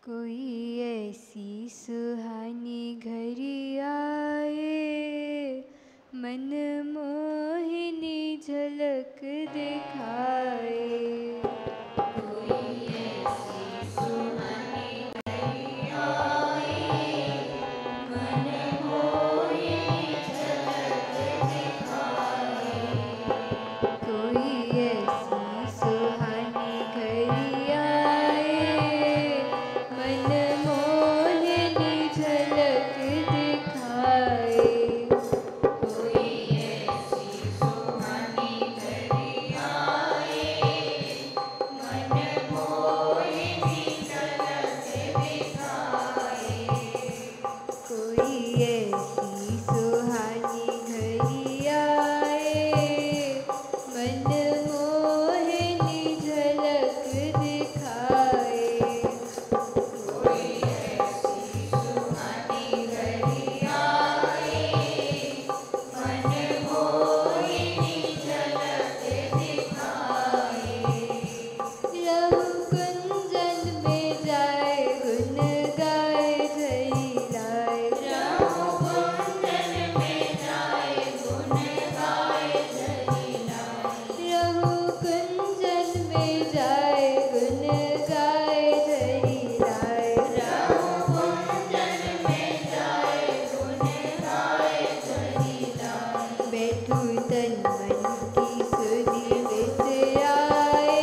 कोई ऐसी सुहानी घड़ी आए, मन मोहिनी झलक दिखाए। कोई ऐसी सुहानी घड़ी आए, मन मोहिनी झलक दिखाए। कोई ऐसी सुहानी घड़ी आए, मन मोहिनी झलक दिखाए। कोई ऐसी सुहानी घड़ी आए, मन मोहिनी झलक दिखाए। कोई ऐसी सुहानी घड़ी आए, मन मोहिनी झलक दिखाए। कोई ऐसी सुहानी घड़ी आए, मन मोहिनी झलक दिखाए। रहु कुंजन में जाए, गुन गाए झरी लाए। रहु कुंजन में जाए, गुन गाए झरी लाए। रहु कुंजन में जाए, गुन गाए झरी लाए। रहु कुंजन में जाए, गुन गाए झरी लाए। बैठू तन मन की सुधि बिसराए,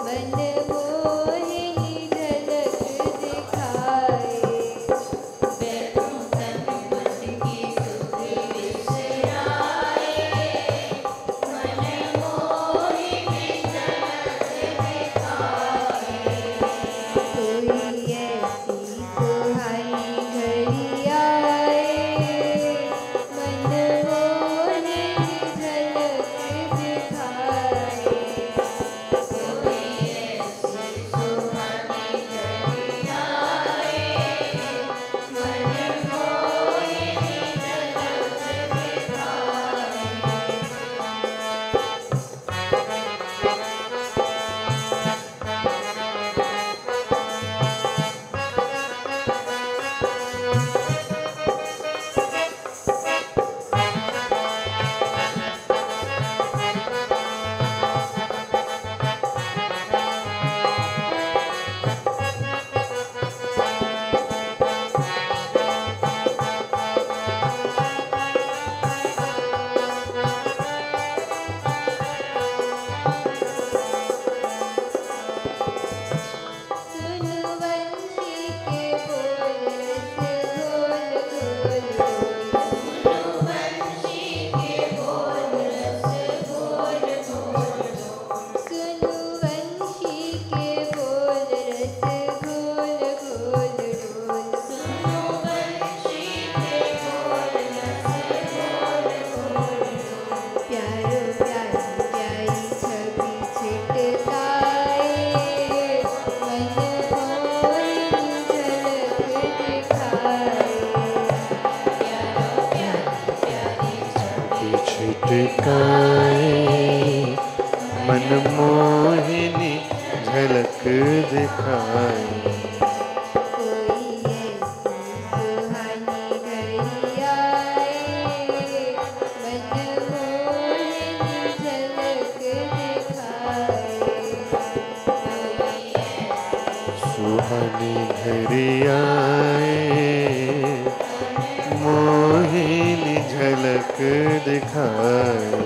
मन मोहिनी झलक दिखाए। बैठू तन मन की सुधि बिसराए, मन मोहिनी झलक दिखाए। कोई ऐसी सुहानी घड़ी आए, मन मोहिनी झलक दिखाए। कोई ऐसी सुहानी घड़ी आए, मन मोहिनी झलक सुनु वंशी के बोल रस घोल घोल घोल। सुनु वंशी के बोल रस घोल घोल घोल। सुनु वंशी के बोल रस घोल घोल घोल। सुनु वंशी के बोल रस घोल घोल घोल। प्यारो प्यारी प्यारी छवि छिटकाए, मन मोहिनी झलक दिखाए। प्यारो प्यारी प्यारी छवि छिटकाए, मन मोहिनी झलक दिखाए। कोई ऐसी सुहानी घड़ी आए, मन मोहिनी झलक दिखाए। कोई ऐसी सुहानी घड़ी आए, मोहिनी झलक दिखाए।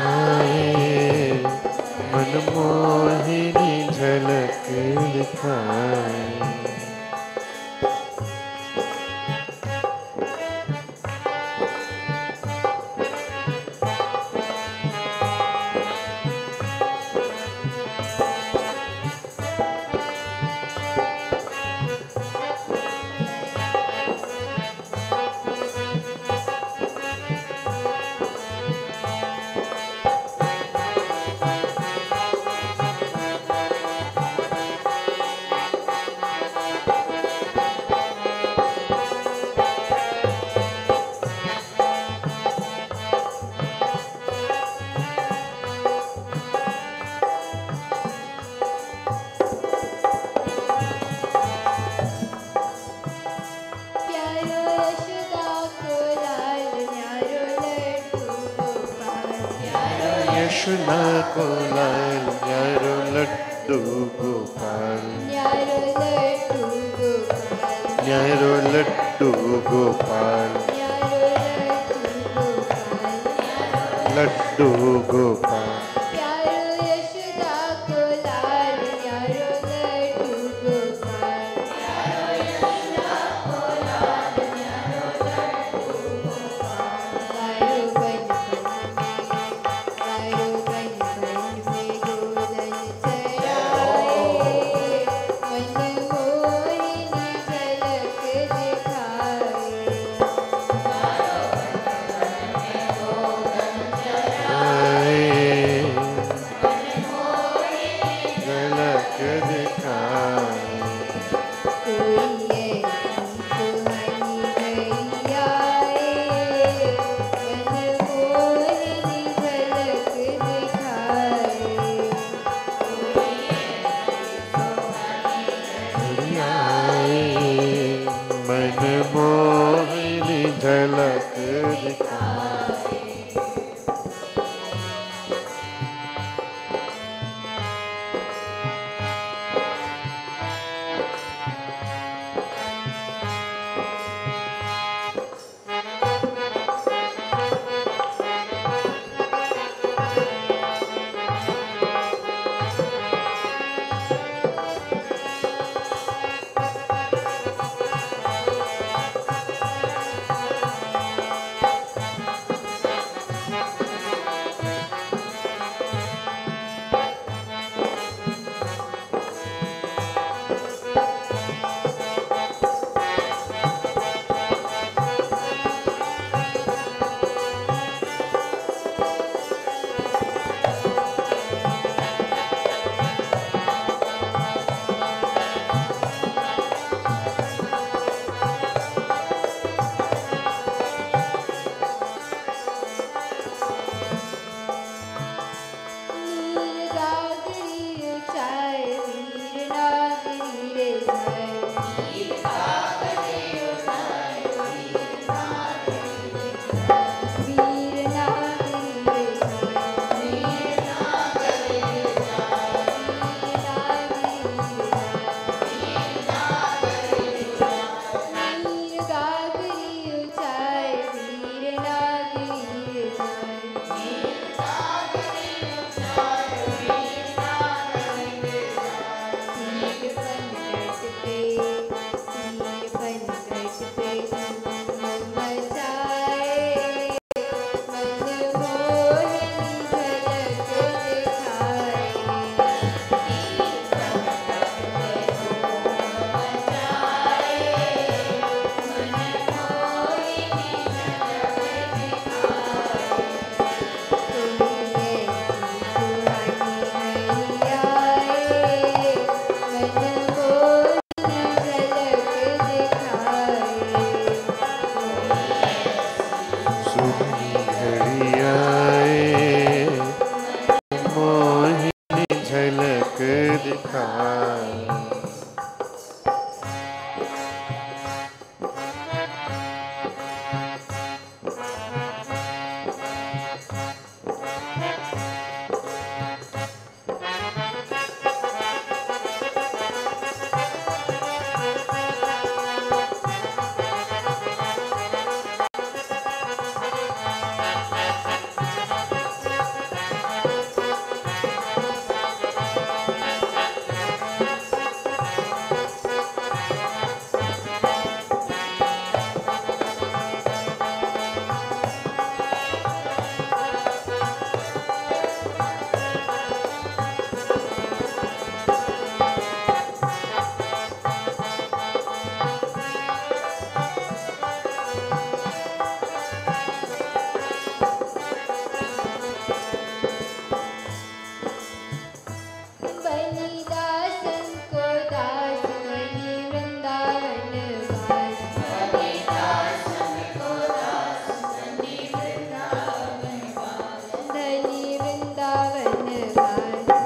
आए मनमोहिनी झलक दिखाए। यशोदा को लाल न्यारो लड्डू गोपाल। न्यारो लड्डू गोपाल। लड्डू गोपाल।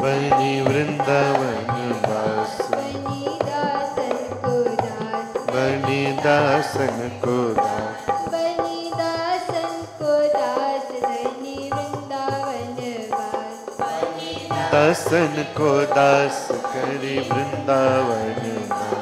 बनी वृंदावन वास बनी दासन को दास बनी दासन को दास बनी दासन को दास धनी वृंदावन वास दासन को दास करी वृंदावन वास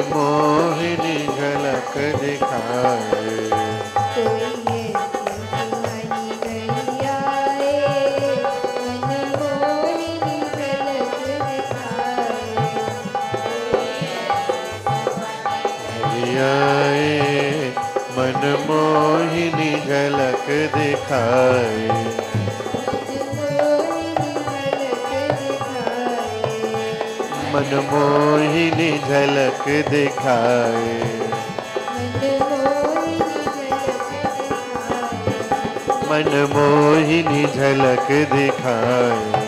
मोहिनी झलक दिखाए मन मोहिनी झलक दिखाए मन मोहिनी झलक दिखाए मन मोहिनी झलक दिखाए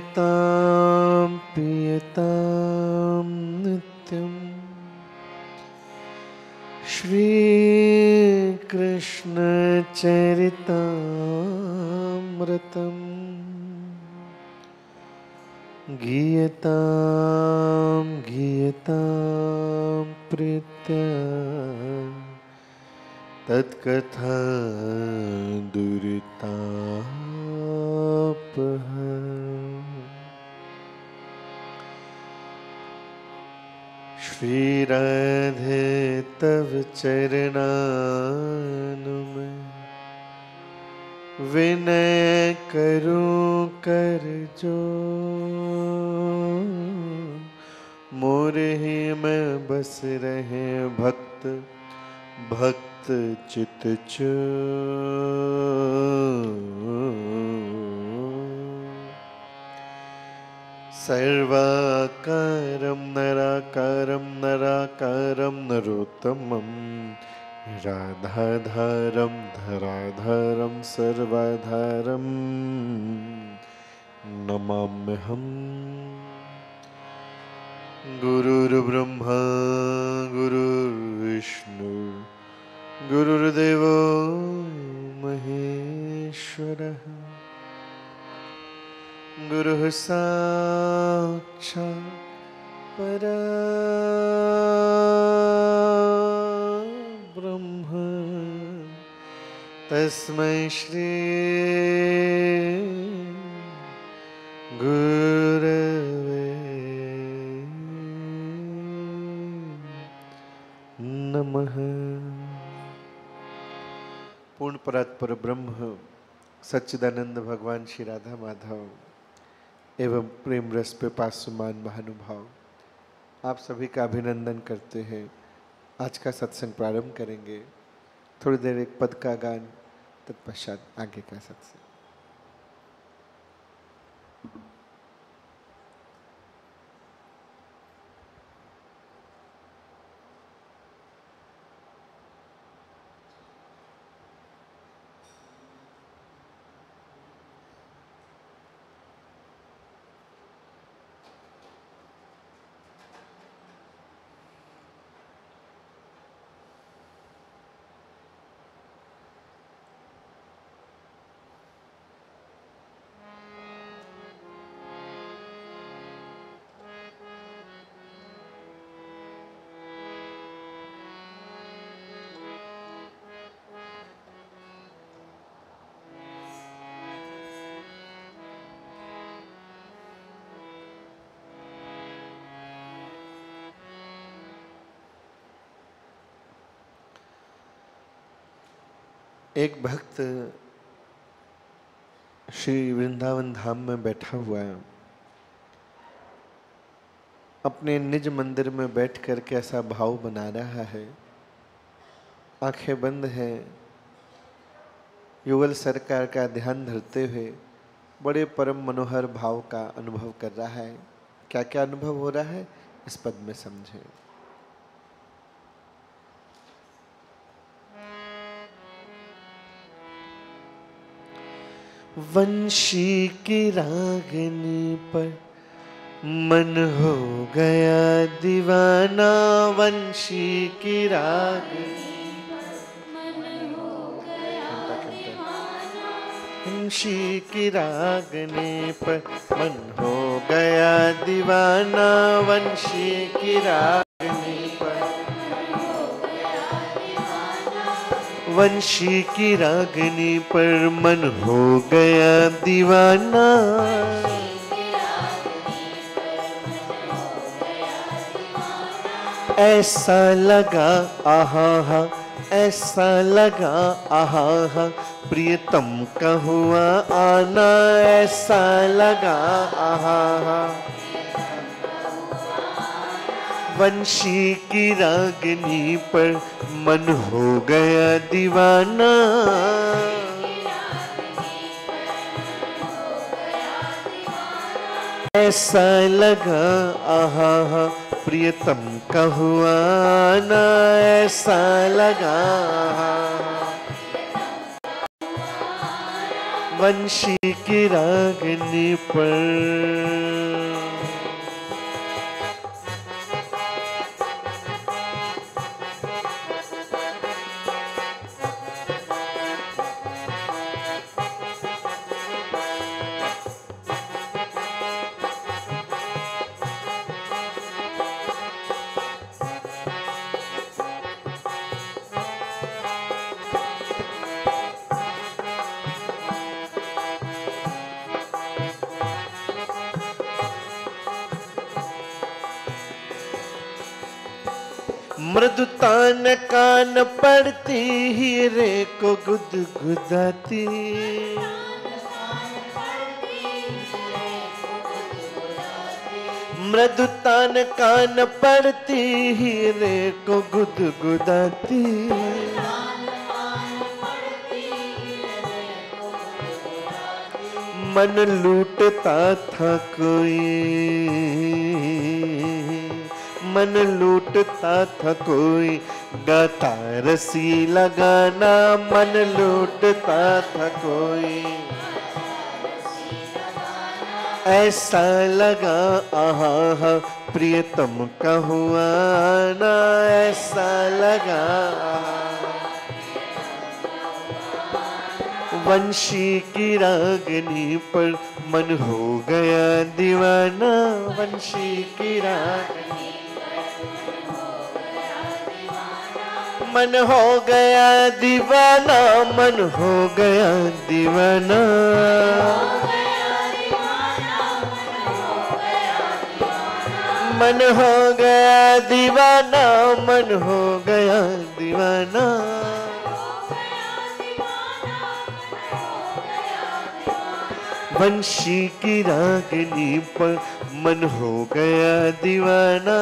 पीयतां पीयतां नित्यं श्रीकृष्णचरितामृतम् गीयतां गीयतां प्रीत्या तत्कथा दुरितापः श्री राधे तव चरणानुमय विनय करूं कर जोर मोरे ही में बस रहे भक्त भक्त चित सर्वाकारं नराकारं नराकारं नरोत्तमं राधाधारं धराधारं सर्वाधारं नमाम्यहम् गुरुर्ब्रह्मा गुरुर्विष्णु गुरुर्देवो महेश्वरः गुरुः साक्षात् परब्रह्म तस्मै श्री गुरवे नमः। पूर्ण परात्पर ब्रह्म सच्चिदानंद भगवान श्री राधा माधव एवं प्रेम रस पे पासुमान महानुभाव, आप सभी का अभिनंदन करते हैं। आज का सत्संग प्रारंभ करेंगे। थोड़ी देर एक पद का गान, तत्पश्चात आगे का सत्संग। एक भक्त श्री वृंदावन धाम में बैठा हुआ है, अपने निज मंदिर में बैठ कर के ऐसा भाव बना रहा है, आंखें बंद हैं, युगल सरकार का ध्यान धरते हुए बड़े परम मनोहर भाव का अनुभव कर रहा है। क्या क्या अनुभव हो रहा है इस पद में समझें। वंशी की रागनी पर मन हो गया दीवाना, वंशी की रागनी वंशी की रागनी पर मन हो गया दीवाना, वंशी की रागनी पर वंशी की रागनी पर मन हो गया दीवाना। ऐसा लगा आहा हा, ऐसा लगा आहा हा, प्रियतम का हुआ आना, ऐसा लगा आहा हा। वंशी की रागनी पर मन हो गया दीवाना, ऐसा लगा आहा हा, प्रियतम का हुआ आना, ऐसा लगा आहा हा। वंशी की रागनी पर मृदुतान कान पड़ती हीरे को गुदगुदाती, मृदुतान कान पड़ती हीरे को गुदगुदाती, मन लूटता था कोई, मन लूटता था कोई, गाता रसीला गाना, मन लूटता था कोई। ऐसा लगा आहा हा, प्रियतम का हुआ आना, ऐसा लगा वंशी की रागनी पर मन हो गया दीवाना, वंशी की रागनी मन हो गया दीवाना, मन हो गया दीवाना, मन हो गया दीवाना, मन हो गया दीवाना। वंशी की रागनी पर मन हो गया दीवाना,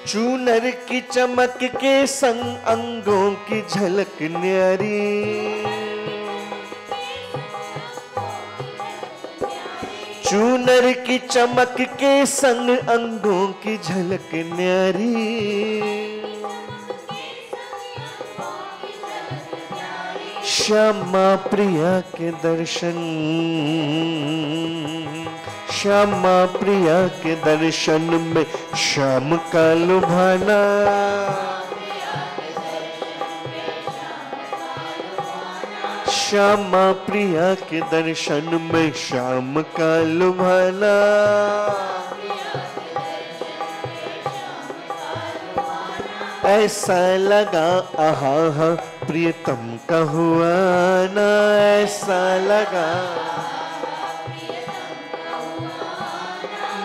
चूनर की चमक के संग अंगों की झलक न्यारी, चूनर की चमक के संग अंगों की झलक न्यारी, श्यामा प्रिया के दर्शन, श्यामा प्रिया के दर्शन में श्याम का लुभाना। श्यामा प्रिया के दर्शन में श्याम का लुभाना। ऐसा लगा आहा हा प्रियतम का हुआ ना। ऐसा लगा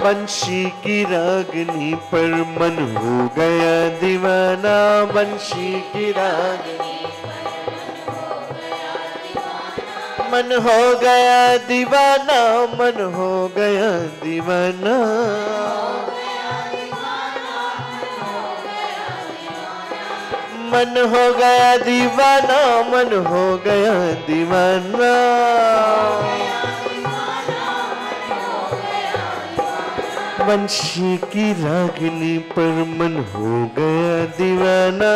बंशी की रागनी पर मन हो गया दीवाना। बंशी की रागनी मन हो गया दीवाना। मन हो गया दीवाना। मन हो गया दीवाना। मन हो गया दीवाना। बंशी की रागनी पर मन हो गया दीवाना।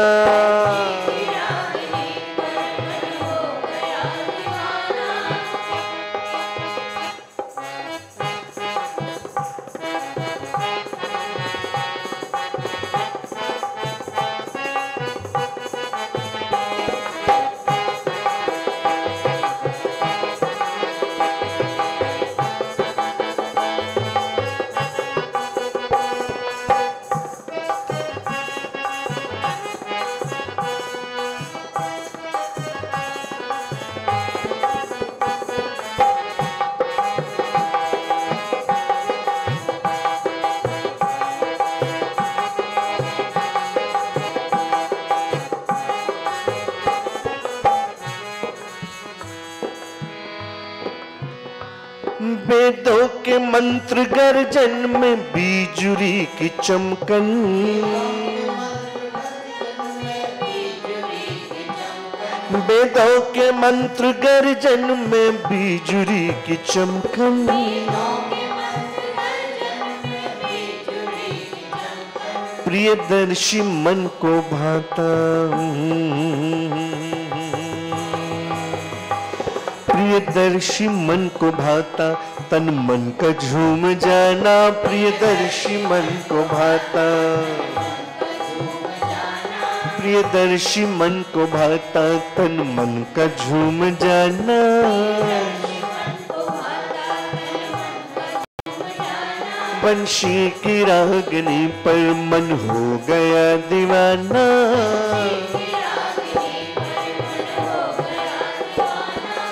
वेदों के मंत्र गर्जन में बीजुरी की चमकन। वेदों के मंत्र गर्जन में बीजुरी की चमकन। प्रियदर्शी मन को भाता। प्रियदर्शी मन को भाता। तन मन का झूम जाना। प्रियदर्शी मन को भाता। प्रियदर्शी मन को भाता। तन मन का झूम जाना। बंशी की रागनी पर मन हो गया दीवाना।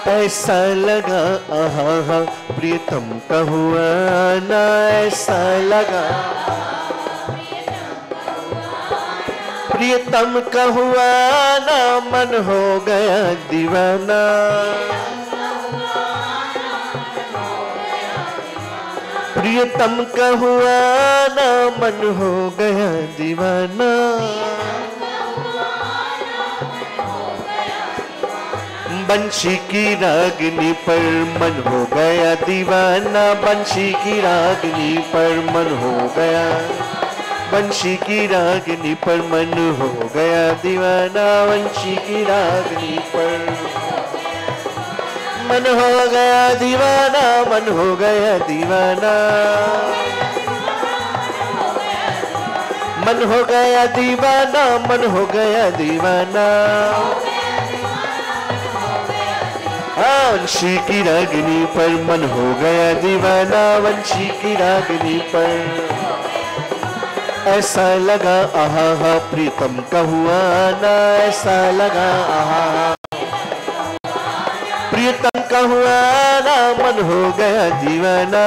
ऐसा लगा आहा हा प्रियतम का हुआ ना। ऐसा लगा प्रियतम का हुआ ना। मन हो गया दीवाना। प्रियतम का हुआ ना। मन हो गया दीवाना। बंशी की रागनी पर मन हो गया दीवाना। बंशी की रागनी पर मन हो गया। बंशी की रागनी पर मन हो गया दीवाना। बंशी की रागनी पर मन हो गया दीवाना। मन हो गया दीवाना। मन हो गया दीवाना। मन हो गया दीवाना। वंशी की रागनी पर मन हो गया दीवाना। वंशी की रागनी पर ऐसा लगा आहा हा प्रीतम का हुआ ना। ऐसा लगा आहा हा प्रीतम का हुआ ना। मन हो गया दीवाना।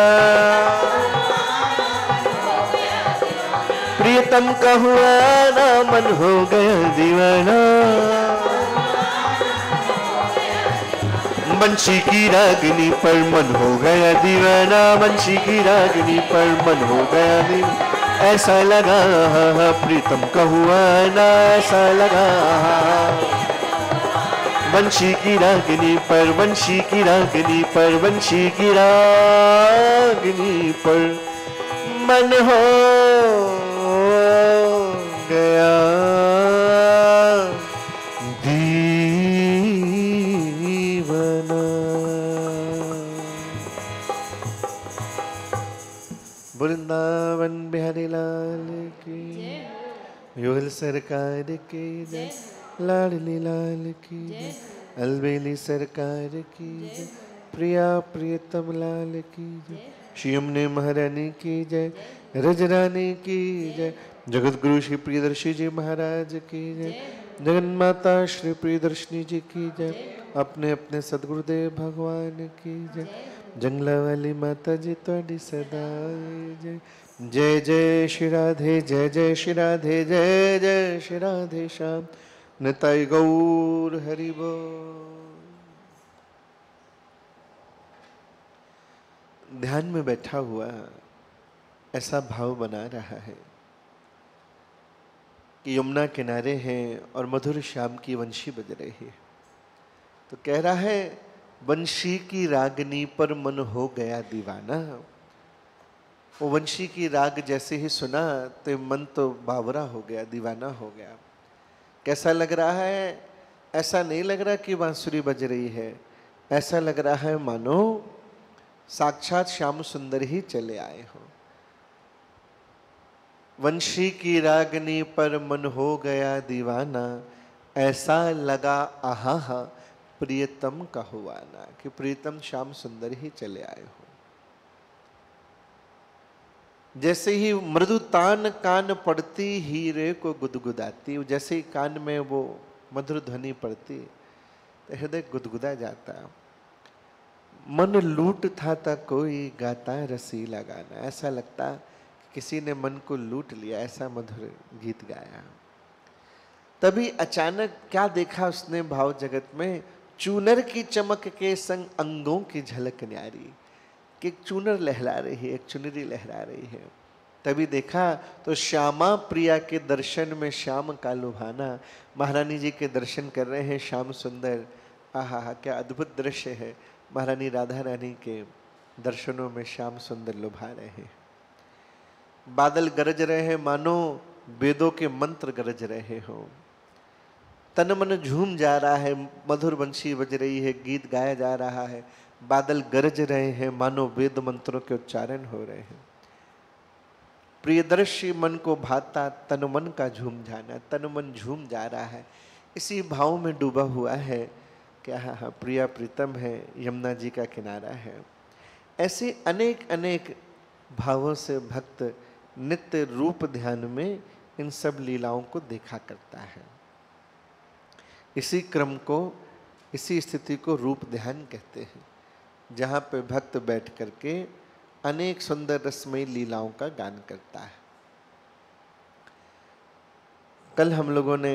प्रीतम का हुआ ना। मन हो गया दीवाना। बंशी की रागनी पर मन हो गया दीवाना। बंशी की रागनी पर मन हो गया दीवाना। ऐसा लगा प्रीतम का हुआ ना। ऐसा लगा बंशी की रागनी पर। बंशी की रागनी पर। बंशी की रागनी पर मन हो गया वृंदावन बिहारी लाल की, योगल सरकार की जय, लाडली लाल की जय, अलबेली सरकार की जय, प्रिया प्रियतम लाल की जय, श्री यमुने महारानी की जय, रजरानी की जय, जगत गुरु श्री प्रियदर्शी जी महाराज की जय, जगन माता श्री प्रियदर्शनी जी की जय, अपने अपने सदगुरुदेव भगवान की जय, जंगला वाली माता जी तोड़ी सदा जय। जय जय श्री राधे, जय जय श्री राधे, जय जय श्री राधे श्याम, निताई गौर हरि बोल। ध्यान में बैठा हुआ ऐसा भाव बना रहा है कि यमुना किनारे हैं और मधुर श्याम की वंशी बज रही है। तो कह रहा है वंशी की रागनी पर मन हो गया दीवाना। वो वंशी की राग जैसे ही सुना तो मन तो बावरा हो गया, दीवाना हो गया। कैसा लग रहा है? ऐसा नहीं लग रहा कि बांसुरी बज रही है, ऐसा लग रहा है मानो साक्षात श्याम सुंदर ही चले आए हो। वंशी की रागनी पर मन हो गया दीवाना, ऐसा लगा आहा प्रियतम का हुआना, कि प्रियतम श्याम सुंदर ही चले आए हो। जैसे ही मृदु तान कान पड़ती हीरे को गुदगुदाती, जैसे ही कान में वो मधुर ध्वनि पड़ती तो हृदय गुदगुदा जाता। मन लूट था कोई गाता रसीला गाना, ऐसा लगता किसी ने मन को लूट लिया, ऐसा मधुर गीत गाया। तभी अचानक क्या देखा उसने भाव जगत में? चूनर की चमक के संग अंगों की झलक न्यारी, कि एक चूनर लहरा रही है, एक चुनरी लहरा रही है। तभी देखा तो श्यामा प्रिया के दर्शन में श्याम का लुभाना। महारानी जी के दर्शन कर रहे हैं श्याम सुंदर। आहा क्या अद्भुत दृश्य है। महारानी राधा रानी के दर्शनों में श्याम सुंदर लुभा रहे हैं। बादल गरज रहे हैं मानो वेदों के मंत्र गरज रहे हो। तन मन झूम जा रहा है, मधुर बंशी बज रही है, गीत गाया जा रहा है। बादल गरज रहे हैं मानो वेद मंत्रों के उच्चारण हो रहे हैं। प्रियदर्शी मन को भाता तन मन का झूम जाना, तन मन झूम जा रहा है, इसी भाव में डूबा हुआ है। क्या हाँ प्रिया प्रीतम है, यमुना जी का किनारा है। ऐसे अनेक अनेक भावों से भक्त नित्य रूप ध्यान में इन सब लीलाओं को देखा करता है। इसी क्रम को, इसी स्थिति को रूप ध्यान कहते हैं, जहाँ पे भक्त बैठ करके अनेक सुंदर रसमयी लीलाओं का गान करता है। कल हम लोगों ने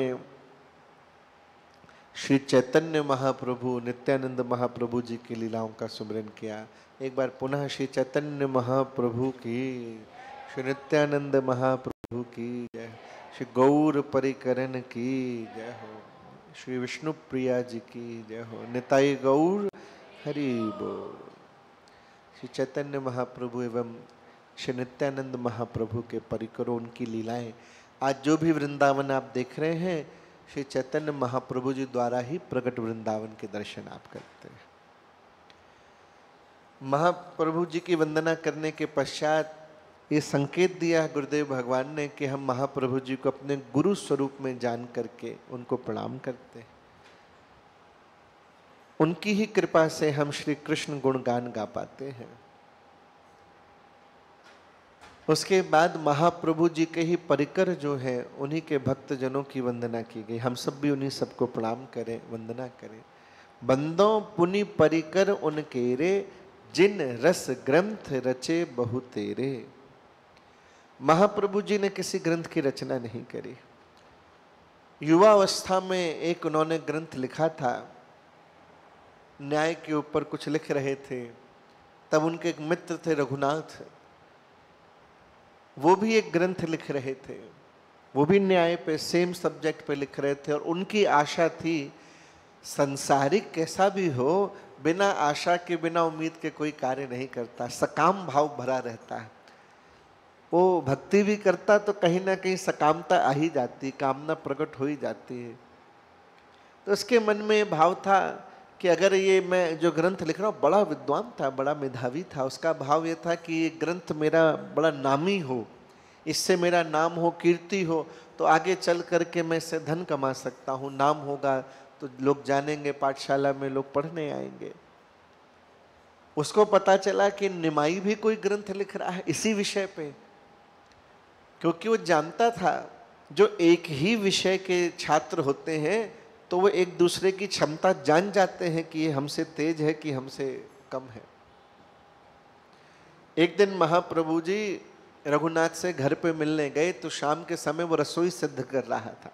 श्री चैतन्य महाप्रभु, नित्यानंद महाप्रभु जी की लीलाओं का सुमिरन किया। एक बार पुनः श्री चैतन्य महाप्रभु की, श्री नित्यानंद महाप्रभु की जय, श्री गौर परिकरण की जय हो, श्री विष्णु प्रिया जी की जय हो, निताई गौर हरि बोल। श्री चैतन्य महाप्रभु एवं श्री नित्यानंद महाप्रभु के परिकरों, उनकी लीलाएं, आज जो भी वृंदावन आप देख रहे हैं, श्री चैतन्य महाप्रभु जी द्वारा ही प्रकट वृंदावन के दर्शन आप करते हैं। महाप्रभु जी की वंदना करने के पश्चात ये संकेत दिया गुरुदेव भगवान ने कि हम महाप्रभु जी को अपने गुरु स्वरूप में जान करके उनको प्रणाम करते हैं। उनकी ही कृपा से हम श्री कृष्ण गुणगान गा पाते हैं। उसके बाद महाप्रभु जी के ही परिकर जो हैं, उन्हीं के भक्त जनों की वंदना की गई। हम सब भी उन्हीं सबको प्रणाम करें, वंदना करें। बंदों पुनि परिकर उनके रे, जिन रस ग्रंथ रचे बहु तेरे। महाप्रभु जी ने किसी ग्रंथ की रचना नहीं करी। युवा अवस्था में एक उन्होंने ग्रंथ लिखा था, न्याय के ऊपर कुछ लिख रहे थे। तब उनके एक मित्र थे रघुनाथ, वो भी एक ग्रंथ लिख रहे थे, वो भी न्याय पे, सेम सब्जेक्ट पे लिख रहे थे। और उनकी आशा थी संसारिक कैसा भी हो, बिना आशा के, बिना उम्मीद के कोई कार्य नहीं करता, सकाम भाव भरा रहता है। वो भक्ति भी करता तो कहीं ना कहीं सकामता आ ही जाती, कामना प्रकट हो ही जाती है। तो उसके मन में भाव था कि अगर ये मैं जो ग्रंथ लिख रहा हूँ बड़ा विद्वान था, बड़ा मेधावी था, उसका भाव ये था कि ये ग्रंथ मेरा बड़ा नामी हो, इससे मेरा नाम हो, कीर्ति हो, तो आगे चल करके मैं इससे धन कमा सकता हूँ, नाम होगा तो लोग जानेंगे, पाठशाला में लोग पढ़ने आएंगे। उसको पता चला कि निमाई भी कोई ग्रंथ लिख रहा है इसी विषय पे, क्योंकि वो जानता था जो एक ही विषय के छात्र होते हैं तो वो एक दूसरे की क्षमता जान जाते हैं कि ये हमसे तेज है कि हमसे कम है। एक दिन महाप्रभु जी रघुनाथ से घर पे मिलने गए तो शाम के समय वो रसोई सिद्ध कर रहा था।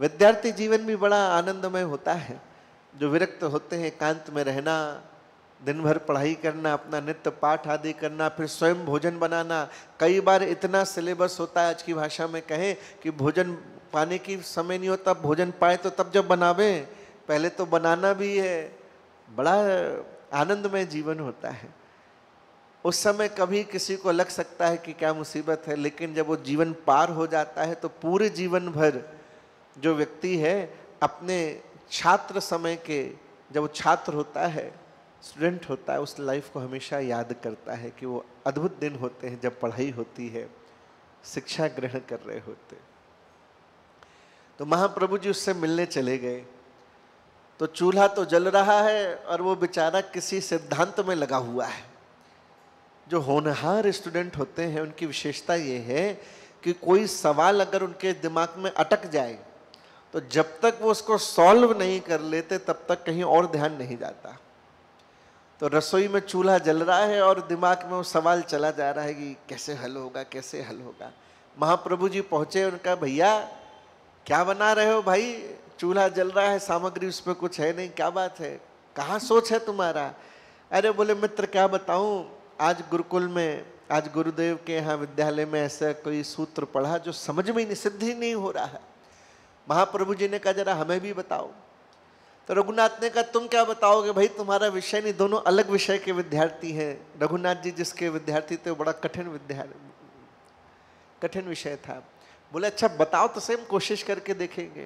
विद्यार्थी जीवन भी बड़ा आनंदमय होता है। जो विरक्त होते हैं, एकांत में रहना, दिन भर पढ़ाई करना, अपना नित्य पाठ आदि करना, फिर स्वयं भोजन बनाना। कई बार इतना सिलेबस होता है, आज की भाषा में कहें कि भोजन पाने की समय नहीं होता, भोजन पाए तो तब जब बनावे, पहले तो बनाना भी है। बड़ा आनंदमय जीवन होता है। उस समय कभी किसी को लग सकता है कि क्या मुसीबत है, लेकिन जब वो जीवन पार हो जाता है तो पूरे जीवन भर जो व्यक्ति है अपने छात्र समय के, जब वो छात्र होता है, स्टूडेंट होता है, उस लाइफ को हमेशा याद करता है कि वो अद्भुत दिन होते हैं जब पढ़ाई होती है, शिक्षा ग्रहण कर रहे होते। तो महाप्रभु जी उससे मिलने चले गए तो चूल्हा तो जल रहा है और वो बेचारा किसी सिद्धांत में लगा हुआ है। जो होनहार स्टूडेंट होते हैं उनकी विशेषता ये है कि कोई सवाल अगर उनके दिमाग में अटक जाए तो जब तक वो उसको सॉल्व नहीं कर लेते तब तक कहीं और ध्यान नहीं जाता। तो रसोई में चूल्हा जल रहा है और दिमाग में वो सवाल चला जा रहा है कि कैसे हल होगा, कैसे हल होगा। महाप्रभु जी पहुंचे, उनका भैया क्या बना रहे हो भाई, चूल्हा जल रहा है, सामग्री उसमें कुछ है नहीं, क्या बात है, कहाँ सोच है तुम्हारा। अरे बोले मित्र क्या बताऊं, आज गुरुकुल में, आज गुरुदेव के यहाँ विद्यालय में ऐसा कोई सूत्र पढ़ा जो समझ में नहीं, सिद्ध ही नहीं हो रहा है। महाप्रभु जी ने कहा जरा हमें भी बताओ। तो रघुनाथ ने कहा तुम क्या बताओगे भाई, तुम्हारा विषय नहीं, दोनों अलग विषय के विद्यार्थी हैं। रघुनाथ जी जिसके विद्यार्थी थे वो बड़ा कठिन विषय था। बोले अच्छा बताओ तो सही, हम कोशिश करके देखेंगे।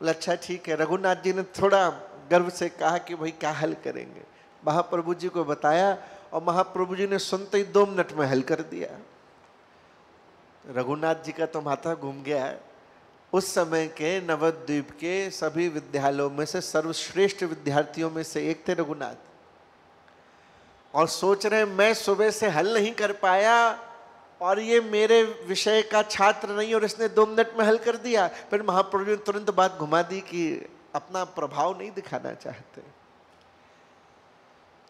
बोले अच्छा ठीक है। रघुनाथ जी ने थोड़ा गर्व से कहा कि भाई क्या हल करेंगे। महाप्रभु जी को बताया और महाप्रभु जी ने सुनते ही 2 मिनट में हल कर दिया। रघुनाथ जी का तो माथा घूम गया है। उस समय के नवद्वीप के सभी विद्यालयों में से सर्वश्रेष्ठ विद्यार्थियों में से एक थे रघुनाथ, और सोच रहे मैं सुबह से हल नहीं कर पाया और ये मेरे विषय का छात्र नहीं और इसने 2 मिनट में हल कर दिया। फिर महाप्रभु ने तुरंत बात घुमा दी कि अपना प्रभाव नहीं दिखाना चाहते।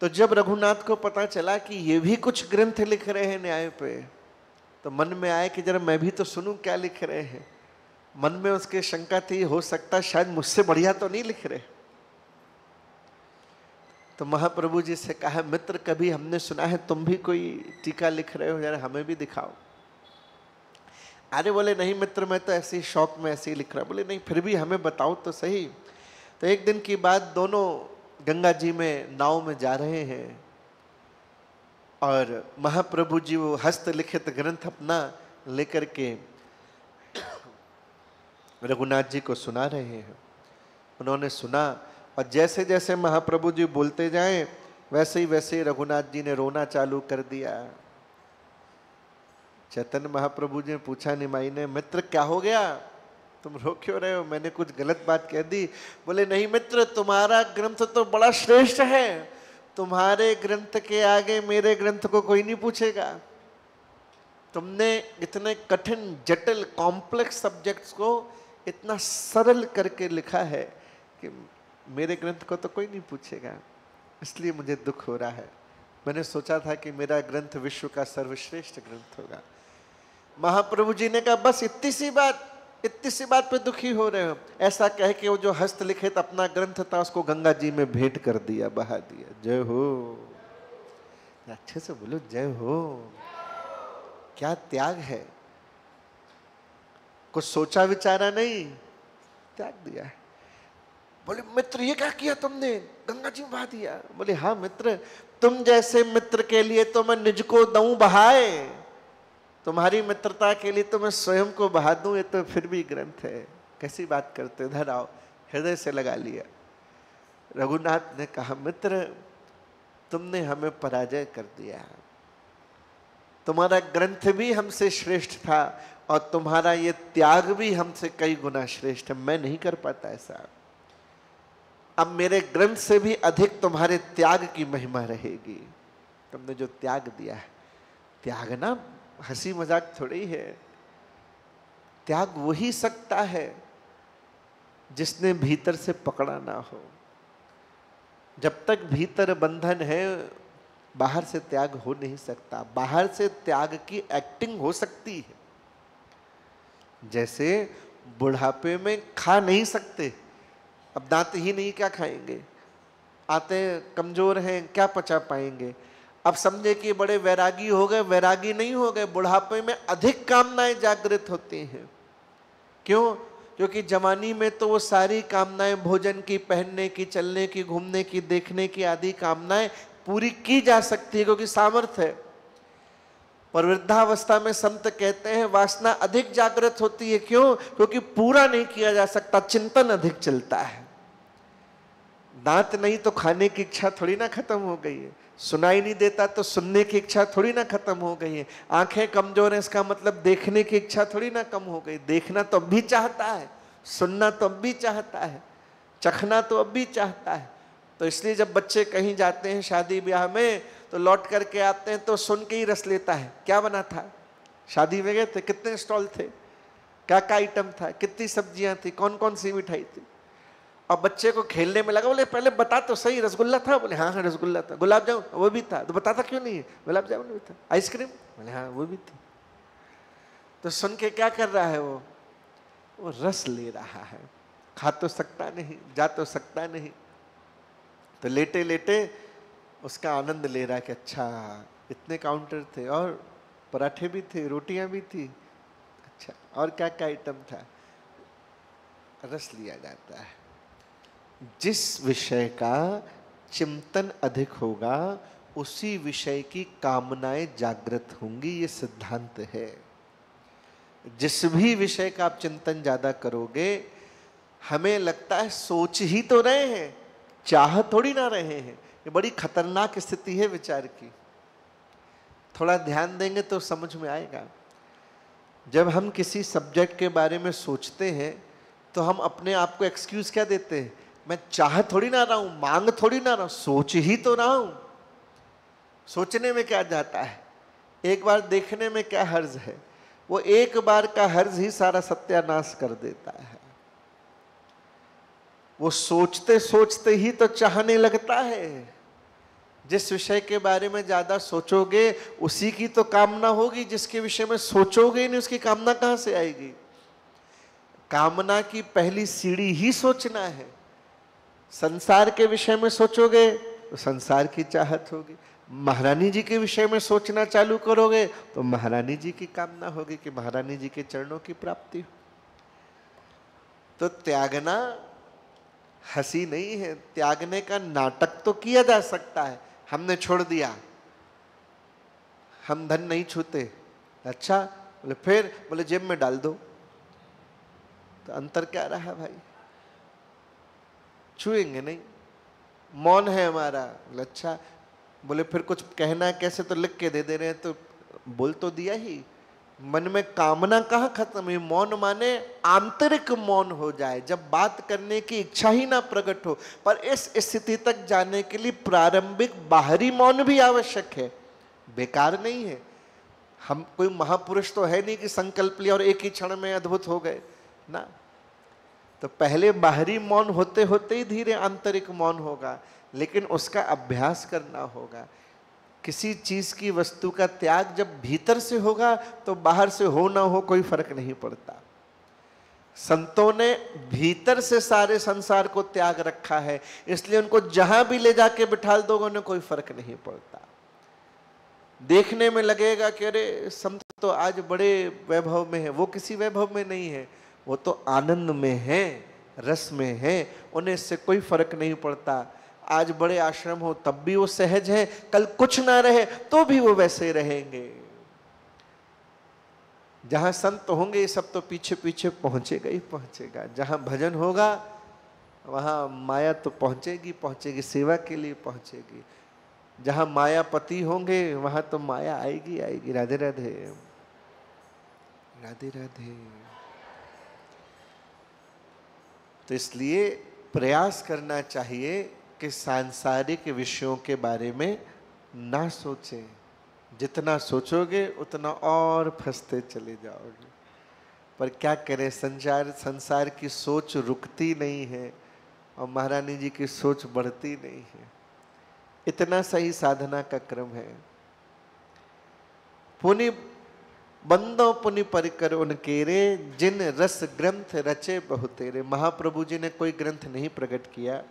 तो जब रघुनाथ को पता चला कि ये भी कुछ ग्रंथ लिख रहे हैं न्याय पे, तो मन में आया कि जरा मैं भी तो सुनूं क्या लिख रहे हैं। मन में उसके शंका थी, हो सकता शायद मुझसे बढ़िया तो नहीं लिख रहे। तो महाप्रभु जी से कहा मित्र कभी हमने सुना है तुम भी कोई टीका लिख रहे हो, जरा हमें भी दिखाओ। अरे बोले नहीं मित्र मैं तो ऐसे ही शौक में ऐसे ही लिख रहा। बोले नहीं फिर भी हमें बताओ तो सही। तो एक दिन की बात, दोनों गंगा जी में नाव में जा रहे हैं और महाप्रभु जी वो हस्तलिखित ग्रंथ अपना लेकर के रघुनाथ जी को सुना रहे हैं। उन्होंने सुना और जैसे जैसे महाप्रभु जी बोलते जाएं वैसे ही रघुनाथ जी ने रोना चालू कर दिया। चैतन्य महाप्रभु जी ने पूछा निमाई ने, मित्र क्या हो गया, तुम रो क्यों रहे हो, मैंने कुछ गलत बात कह दी। बोले नहीं मित्र तुम्हारा ग्रंथ तो बड़ा श्रेष्ठ है, तुम्हारे ग्रंथ के आगे मेरे ग्रंथ को कोई नहीं पूछेगा। तुमने इतने कठिन जटिल कॉम्प्लेक्स सब्जेक्ट्स को इतना सरल करके लिखा है कि मेरे ग्रंथ को तो कोई नहीं पूछेगा, इसलिए मुझे दुख हो रहा है। मैंने सोचा था कि मेरा ग्रंथ विश्व का सर्वश्रेष्ठ ग्रंथ होगा। महाप्रभु जी ने कहा बस इतनी सी बात पे दुखी हो रहे हो। ऐसा कह के वो जो हस्तलिखित अपना ग्रंथ था उसको गंगा जी में भेंट कर दिया, बहा दिया। जय हो, अच्छे से बोलो जय हो। क्या त्याग है, कुछ सोचा विचारा नहीं, त्याग दिया। बोले मित्र ये क्या किया तुमने, गंगा जी में बहा दिया। बोले हाँ मित्र, तुम जैसे मित्र के लिए तो मैं निज को दऊं बहाए, तुम्हारी मित्रता के लिए तो मैं स्वयं को बहा दूं, ये तो फिर भी ग्रंथ है, कैसी बात करते, इधर आओ। हृदय से लगा लिया। रघुनाथ ने कहा, मित्र तुमने हमें पराजय कर दिया, तुम्हारा ग्रंथ भी हमसे श्रेष्ठ था और तुम्हारा ये त्याग भी हमसे कई गुना श्रेष्ठ है, मैं नहीं कर पाता ऐसा। अब मेरे ग्रंथ से भी अधिक तुम्हारे त्याग की महिमा रहेगी। तुमने जो त्याग दिया है, त्याग ना हंसी मजाक थोड़ी है, त्याग वही सकता है जिसने भीतर से पकड़ा ना हो। जब तक भीतर बंधन है बाहर से त्याग हो नहीं सकता। बाहर से त्याग की एक्टिंग हो सकती है, जैसे बुढ़ापे में खा नहीं सकते, अब दांत ही नहीं, क्या खाएंगे, आते कमजोर हैं, क्या पचा पाएंगे। अब समझे कि बड़े वैरागी हो गए, वैरागी नहीं हो गए, बुढ़ापे में अधिक कामनाएं जागृत होती हैं। क्यों? क्योंकि जवानी में तो वो सारी कामनाएं, भोजन की, पहनने की, चलने की, घूमने की, देखने की आदि कामनाएं पूरी की जा सकती है क्योंकि सामर्थ्य है। पर वृद्धावस्था में संत कहते हैं वासना अधिक जागृत होती है। क्यों? क्योंकि पूरा नहीं किया जा सकता, चिंतन अधिक चलता है। दांत नहीं तो खाने की इच्छा थोड़ी ना खत्म हो गई है, सुनाई नहीं देता तो सुनने की इच्छा थोड़ी ना खत्म हो गई है, आंखें कमजोर है इसका मतलब देखने की इच्छा थोड़ी ना कम हो गई। देखना तो अब भी चाहता है, सुनना तो अब भी चाहता है, चखना तो अब भी चाहता है। तो इसलिए जब बच्चे कहीं जाते हैं शादी ब्याह में तो लौट करके आते हैं तो सुन के ही रस लेता है, क्या बना था, शादी में गए थे, कितने स्टॉल थे, क्या क्या आइटम था, कितनी सब्जियां थी, कौन कौन सी मिठाई थी। और बच्चे को खेलने में लगा, बोले पहले बता तो सही, रसगुल्ला था, बोले हाँ हाँ रसगुल्ला था, गुलाब जामुन वो भी था, तो बताता क्यों नहीं है, गुलाब जामुन भी था, आइसक्रीम, बोले हाँ वो भी थी। तो सुन के क्या कर रहा है, वो रस ले रहा है, खा तो सकता नहीं, जा तो सकता नहीं, तो लेटे लेटे उसका आनंद ले रहा है कि अच्छा इतने काउंटर थे और पराठे भी थे, रोटियां भी थी, अच्छा और क्या क्या आइटम था, रस लिया जाता है। जिस विषय का चिंतन अधिक होगा उसी विषय की कामनाएं जागृत होंगी, ये सिद्धांत है। जिस भी विषय का आप चिंतन ज्यादा करोगे, हमें लगता है सोच ही तो रहे हैं, चाह थोड़ी ना रहे हैं। ये बड़ी खतरनाक स्थिति है विचार की, थोड़ा ध्यान देंगे तो समझ में आएगा। जब हम किसी सब्जेक्ट के बारे में सोचते हैं तो हम अपने आप को एक्सक्यूज क्या देते हैं, मैं चाह थोड़ी ना रहा हूं, मांग थोड़ी ना रहा हूं, सोच ही तो रहा हूं। सोचने में क्या जाता है, एक बार देखने में क्या हर्ज है, वो एक बार का हर्ज ही सारा सत्यानाश कर देता है। वो सोचते सोचते ही तो चाहने लगता है। जिस विषय के बारे में ज्यादा सोचोगे उसी की तो कामना होगी, जिसके विषय में सोचोगे ही नहीं उसकी कामना कहां से आएगी। कामना की पहली सीढ़ी ही सोचना है। संसार के विषय में सोचोगे तो संसार की चाहत होगी, महारानी जी के विषय में सोचना चालू करोगे तो महारानी जी की कामना होगी कि महारानी जी के चरणों की प्राप्ति हो। तो त्यागना हंसी नहीं है, त्यागने का नाटक तो किया जा सकता है। हमने छोड़ दिया, हम धन नहीं छूते, अच्छा बोले फिर, बोले जेब में डाल दो, तो अंतर क्या रहा भाई, छुएंगे नहीं, मौन है हमारा, बोले अच्छा, बोले फिर कुछ कहना है कैसे, तो लिख के दे दे रहे हैं, तो बोल तो दिया ही, मन में कामना कहाँ खत्म हुई। मौन माने आंतरिक मौन हो जाए, जब बात करने की इच्छा ही ना प्रकट हो। पर इस स्थिति तक जाने के लिए प्रारंभिक बाहरी मौन भी आवश्यक है, बेकार नहीं है। हम कोई महापुरुष तो है नहीं कि संकल्प लिया और एक ही क्षण में अद्भुत हो गए ना। तो पहले बाहरी मौन होते होते ही धीरे आंतरिक मौन होगा, लेकिन उसका अभ्यास करना होगा। किसी चीज की वस्तु का त्याग जब भीतर से होगा तो बाहर से हो ना हो कोई फर्क नहीं पड़ता। संतों ने भीतर से सारे संसार को त्याग रखा है, इसलिए उनको जहां भी ले जाके बिठा दोगे उन्हें कोई फर्क नहीं पड़ता। देखने में लगेगा कि अरे संत तो आज बड़े वैभव में है, वो किसी वैभव में नहीं है, वो तो आनंद में है, रस में है, उन्हें इससे कोई फर्क नहीं पड़ता। आज बड़े आश्रम हो तब भी वो सहज है, कल कुछ ना रहे तो भी वो वैसे रहेंगे। जहां संत होंगे ये सब तो पीछे पीछे पहुंचेगा ही पहुंचेगा। जहां भजन होगा वहाँ माया तो पहुँचेगी पहुँचेगी, सेवा के लिए पहुँचेगी। जहाँ मायापति होंगे वहाँ तो माया आएगी आएगी। राधे राधे, राधे राधे। तो इसलिए प्रयास करना चाहिए कि सांसारिक विषयों के बारे में ना सोचें। जितना सोचोगे उतना और फंसते चले जाओगे। पर क्या करें, संसार की सोच रुकती नहीं है और महारानी जी की सोच बढ़ती नहीं है। इतना सही साधना का क्रम है। पुनि बंदो पुनि परिकर उनकेरे, जिन रस ग्रंथ रचे बहुतेरे। महाप्रभु जी ने कोई ग्रंथ नहीं प्रकट किया,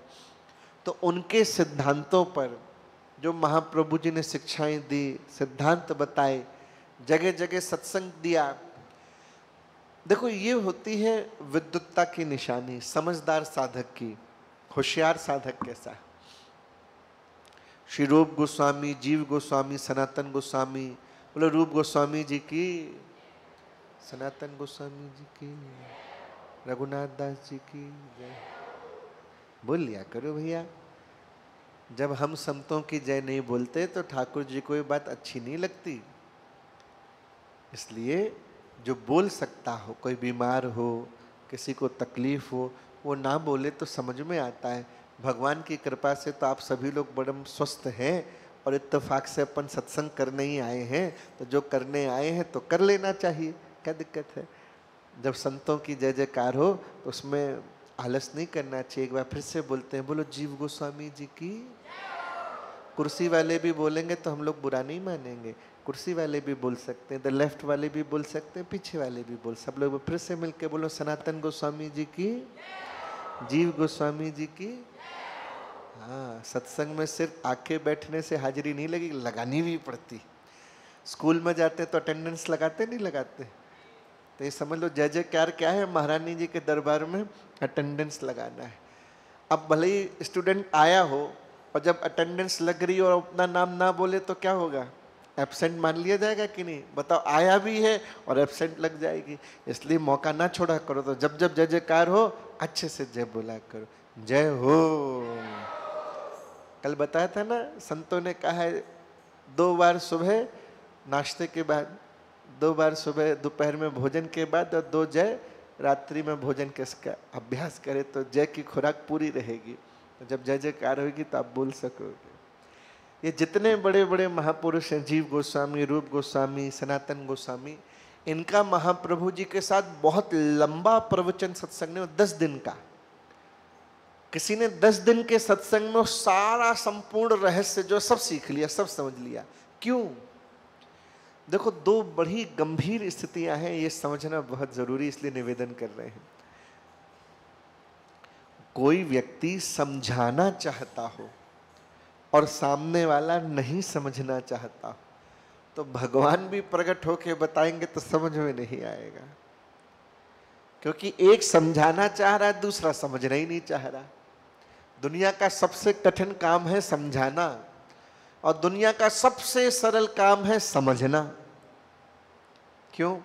तो उनके सिद्धांतों पर जो महाप्रभु जी ने शिक्षाएं दी, सिद्धांत बताए, जगह जगह सत्संग दिया। देखो ये होती है विद्वत्ता की निशानी, समझदार साधक की, होशियार साधक कैसा। श्री रूप गोस्वामी, जीव गोस्वामी, सनातन गोस्वामी, बोलो रूप गोस्वामी जी की, सनातन गोस्वामी जी की, रघुनाथ दास जी की जय। बोल लिया करो भैया। जब हम संतों की जय नहीं बोलते तो ठाकुर जी को ये बात अच्छी नहीं लगती। इसलिए जो बोल सकता हो, कोई बीमार हो, किसी को तकलीफ हो, वो ना बोले तो समझ में आता है। भगवान की कृपा से तो आप सभी लोग बड़े स्वस्थ हैं और इत्तेफाक से अपन सत्संग करने ही आए हैं, तो जो करने आए हैं तो कर लेना चाहिए, क्या दिक्कत है। जब संतों की जय जयकार हो तो उसमें आलस नहीं करना चाहिए। एक बार फिर से बोलते हैं, बोलो जीव गोस्वामी जी की। कुर्सी वाले भी बोलेंगे तो हम लोग बुरा नहीं मानेंगे, कुर्सी वाले भी बोल सकते हैं, द लेफ्ट वाले भी बोल सकते हैं, पीछे वाले भी बोल, सब लोग फिर से मिलके बोलो सनातन गोस्वामी जी की, जीव गोस्वामी जी की। हाँ, सत्संग में सिर्फ आके बैठने से हाजिरी नहीं लगी, लगानी भी पड़ती। स्कूल में जाते तो अटेंडेंस लगाते नहीं लगाते, तो ये समझ लो जय जयकार क्या है, महारानी जी के दरबार में अटेंडेंस लगाना है। अब भले ही स्टूडेंट आया हो और जब अटेंडेंस लग रही हो और अपना नाम ना बोले तो क्या होगा, एब्सेंट मान लिया जाएगा कि नहीं। बताओ, आया भी है और एब्सेंट लग जाएगी। इसलिए मौका ना छोड़ा करो। तो जब जब जय जयकार हो अच्छे से जय बोला करो, जय हो। कल बताया था ना, संतों ने कहा है 2 बार सुबह नाश्ते के बाद, 2 बार सुबह दोपहर में भोजन के बाद और 2 जय रात्रि में भोजन के इसका अभ्यास करे तो जय की खुराक पूरी रहेगी। तो जब जय जयकार होगी तो आप बोल सकोगे। ये जितने बड़े बड़े महापुरुष हैं, जीव गोस्वामी, रूप गोस्वामी, सनातन गोस्वामी, इनका महाप्रभु जी के साथ बहुत लंबा प्रवचन सत्संग ने, 10 दिन का। किसी ने 10 दिन के सत्संग में सारा संपूर्ण रहस्य जो सब सीख लिया, सब समझ लिया। क्यों? देखो, 2 बड़ी गंभीर स्थितियां हैं, ये समझना बहुत जरूरी, इसलिए निवेदन कर रहे हैं। कोई व्यक्ति समझाना चाहता हो और सामने वाला नहीं समझना चाहता हो, तो भगवान भी प्रकट होके बताएंगे तो समझ में नहीं आएगा। क्योंकि एक समझाना चाह रहा है, दूसरा समझना ही नहीं चाह रहा। दुनिया का सबसे कठिन काम है समझाना और दुनिया का सबसे सरल काम है समझना। क्यों?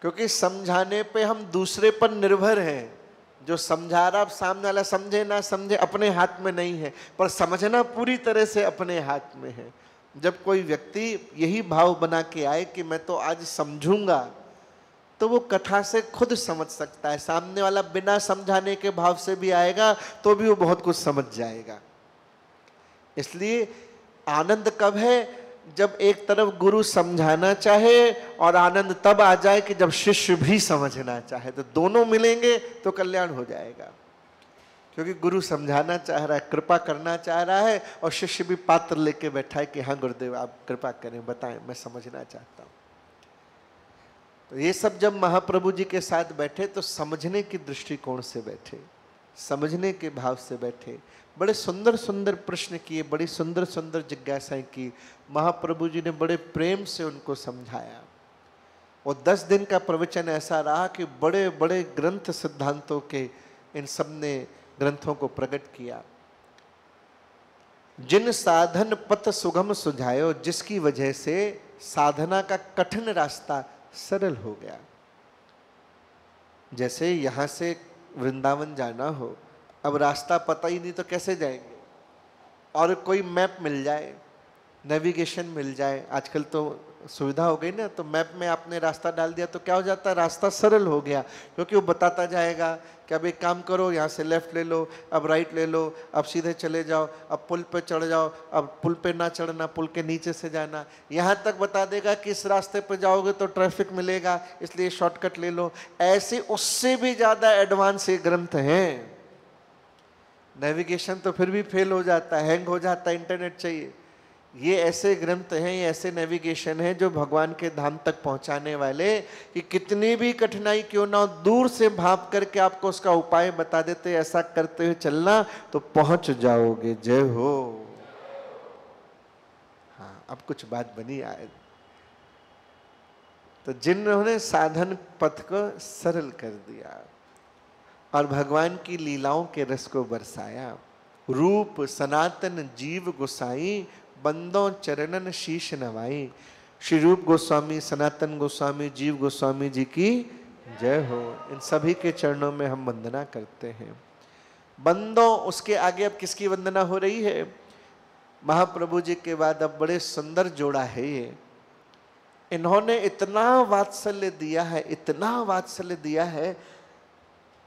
क्योंकि समझाने पे हम दूसरे पर निर्भर हैं। जो समझा रहा, अब सामने वाला समझे ना समझे अपने हाथ में नहीं है, पर समझना पूरी तरह से अपने हाथ में है। जब कोई व्यक्ति यही भाव बना के आए कि मैं तो आज समझूंगा, तो वो कथा से खुद समझ सकता है। सामने वाला बिना समझाने के भाव से भी आएगा तो भी वो बहुत कुछ समझ जाएगा। इसलिए आनंद कब है? जब एक तरफ गुरु समझाना चाहे, और आनंद तब आ जाए कि जब शिष्य भी समझना चाहे। तो दोनों मिलेंगे तो कल्याण हो जाएगा। क्योंकि गुरु समझाना चाह रहा है, कृपा करना चाह रहा है, और शिष्य भी पात्र लेके बैठा है कि हाँ गुरुदेव आप कृपा करें, बताएं, मैं समझना चाहता हूँ। तो ये सब जब महाप्रभु जी के साथ बैठे तो समझने की दृष्टिकोण से बैठे, समझने के भाव से बैठे, बड़े सुंदर सुंदर प्रश्न किए, बड़ी सुंदर सुंदर जिज्ञासाएं की। महाप्रभु जी ने बड़े प्रेम से उनको समझाया। और 10 दिन का प्रवचन ऐसा रहा कि बड़े बड़े ग्रंथ सिद्धांतों के इन सब ने ग्रंथों को प्रकट किया। जिन साधन पथ सुगम सुझायो, जिसकी वजह से साधना का कठिन रास्ता सरल हो गया। जैसे यहाँ से वृंदावन जाना हो अब रास्ता पता ही नहीं तो कैसे जाएंगे। और कोई मैप मिल जाए, नेविगेशन मिल जाए, आजकल तो सुविधा हो गई ना, तो मैप में आपने रास्ता डाल दिया तो क्या हो जाता है, रास्ता सरल हो गया, क्योंकि वो बताता जाएगा कि अब एक काम करो, यहाँ से लेफ्ट ले लो, अब राइट ले लो, अब सीधे चले जाओ, अब पुल पे चढ़ जाओ, अब पुल पे ना चढ़ना, पुल के नीचे से जाना, यहाँ तक बता देगा कि इस रास्ते पे जाओगे तो ट्रैफिक मिलेगा, इसलिए शॉर्टकट ले लो। ऐसे उससे भी ज़्यादा एडवांस ये ग्रंथ हैं। नेविगेशन तो फिर भी फेल हो जाता है, हैंग हो जाता है, इंटरनेट चाहिए। ये ऐसे ग्रंथ हैं, ये ऐसे नेविगेशन हैं जो भगवान के धाम तक पहुंचाने वाले, कि कितनी भी कठिनाई क्यों ना हो, दूर से भाप करके आपको उसका उपाय बता देते, ऐसा करते हुए चलना तो पहुंच जाओगे। जय हो। हाँ, अब कुछ बात बनी आए तो जिन्होंने साधन पथ को सरल कर दिया और भगवान की लीलाओं के रस को बरसाया। रूप सनातन जीव गोसाई, बंदों चरणन शीश नवाई। श्री रूप गोस्वामी, सनातन गोस्वामी, जीव गोस्वामी जी की जय हो। इन सभी के चरणों में हम वंदना करते हैं। बंदों, उसके आगे अब किसकी वंदना हो रही है? महाप्रभु जी के बाद अब बड़े सुंदर जोड़ा है ये। इन्होंने इतना वात्सल्य दिया है, इतना वात्सल्य दिया है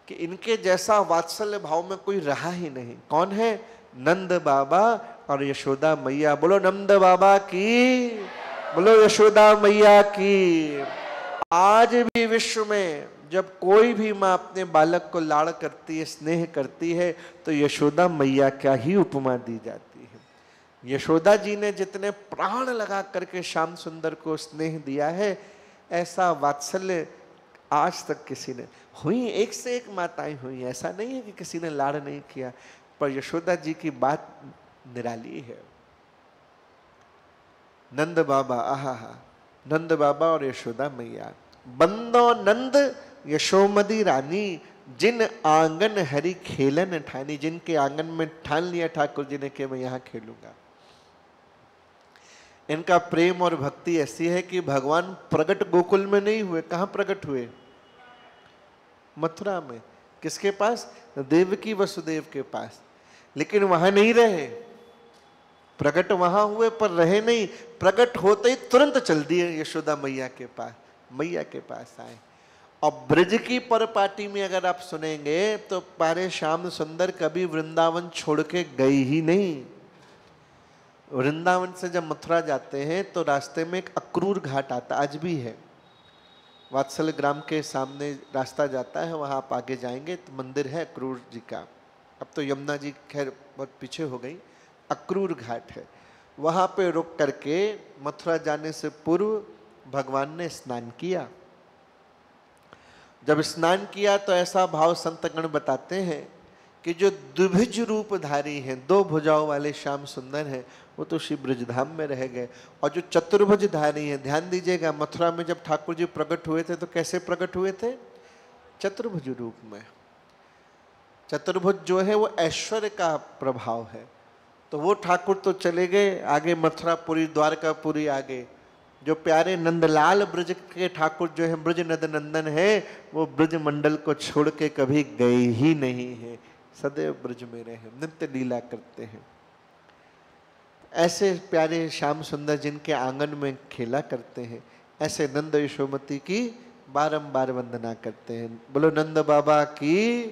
कि इनके जैसा वात्सल्य भाव में कोई रहा ही नहीं। कौन है? नंद बाबा और यशोदा मैया। बोलो नंद बाबा की, बोलो यशोदा मैया की। आज भी विश्व में जब कोई भी माँ अपने बालक को लाड़ करती है, स्नेह करती है, तो यशोदा मैया क्या ही उपमा दी जाती है। यशोदा जी ने जितने प्राण लगा करके श्याम सुंदर को स्नेह दिया है, ऐसा वात्सल्य आज तक किसी ने, हुई एक से एक माताएं हुई, ऐसा नहीं है कि किसी ने लाड़ नहीं किया, पर यशोदा जी की बात निराली है। नंद बाबा, आहा, नंद बाबा और यशोदा मैया। बंदो नंद यशोमती रानी, जिन आंगन हरि खेलन ठानी। जिनके आंगन में ठान लिया ठाकुर जी ने कि मैं यहाँ खेलूंगा। इनका प्रेम और भक्ति ऐसी है कि भगवान प्रकट गोकुल में नहीं हुए। कहाँ प्रकट हुए? मथुरा में। किसके पास? देवकी वसुदेव के पास। लेकिन वहां नहीं रहे, प्रकट वहां हुए पर रहे नहीं। प्रकट होते ही तुरंत चल दिए यशोदा मैया के पास, मैया के पास आए। और ब्रज की परपाटी में अगर आप सुनेंगे तो पारे श्याम सुंदर कभी वृंदावन छोड़ के गए ही नहीं। वृंदावन से जब मथुरा जाते हैं तो रास्ते में एक अक्रूर घाट आता, आज भी है, वात्सल्य ग्राम के सामने रास्ता जाता है, वहाँ आप आगे जाएंगे तो मंदिर है अक्रूर जी का। अब तो यमुना जी खैर बहुत पीछे हो गई, अक्रूर घाट है। वहाँ पे रुक करके मथुरा जाने से पूर्व भगवान ने स्नान किया। जब स्नान किया तो ऐसा भाव संतगण बताते हैं कि जो द्विभुज रूपधारी हैं, दो भुजाओं वाले श्याम सुंदर हैं, वो तो श्री ब्रजधाम में रह गए। और जो चतुर्भुजधारी हैं, ध्यान दीजिएगा, मथुरा में जब ठाकुर जी प्रकट हुए थे तो कैसे प्रकट हुए थे? चतुर्भुज रूप में। चतुर्भुज जो है वो ऐश्वर्य का प्रभाव है। तो वो ठाकुर तो चले गए आगे, मथुरापुरी, द्वारकापुरी आगे। जो प्यारे नंदलाल ब्रज के ठाकुर जो है, ब्रज नद नंदन है, वो ब्रज मंडल को छोड़ के कभी गए ही नहीं है, सदैव ब्रज में रहे, नित्य लीला करते हैं। ऐसे प्यारे श्याम सुंदर जिनके आंगन में खेला करते हैं, ऐसे नंद यशोमती की बारंबार वंदना करते हैं। बोलो नंद बाबा की,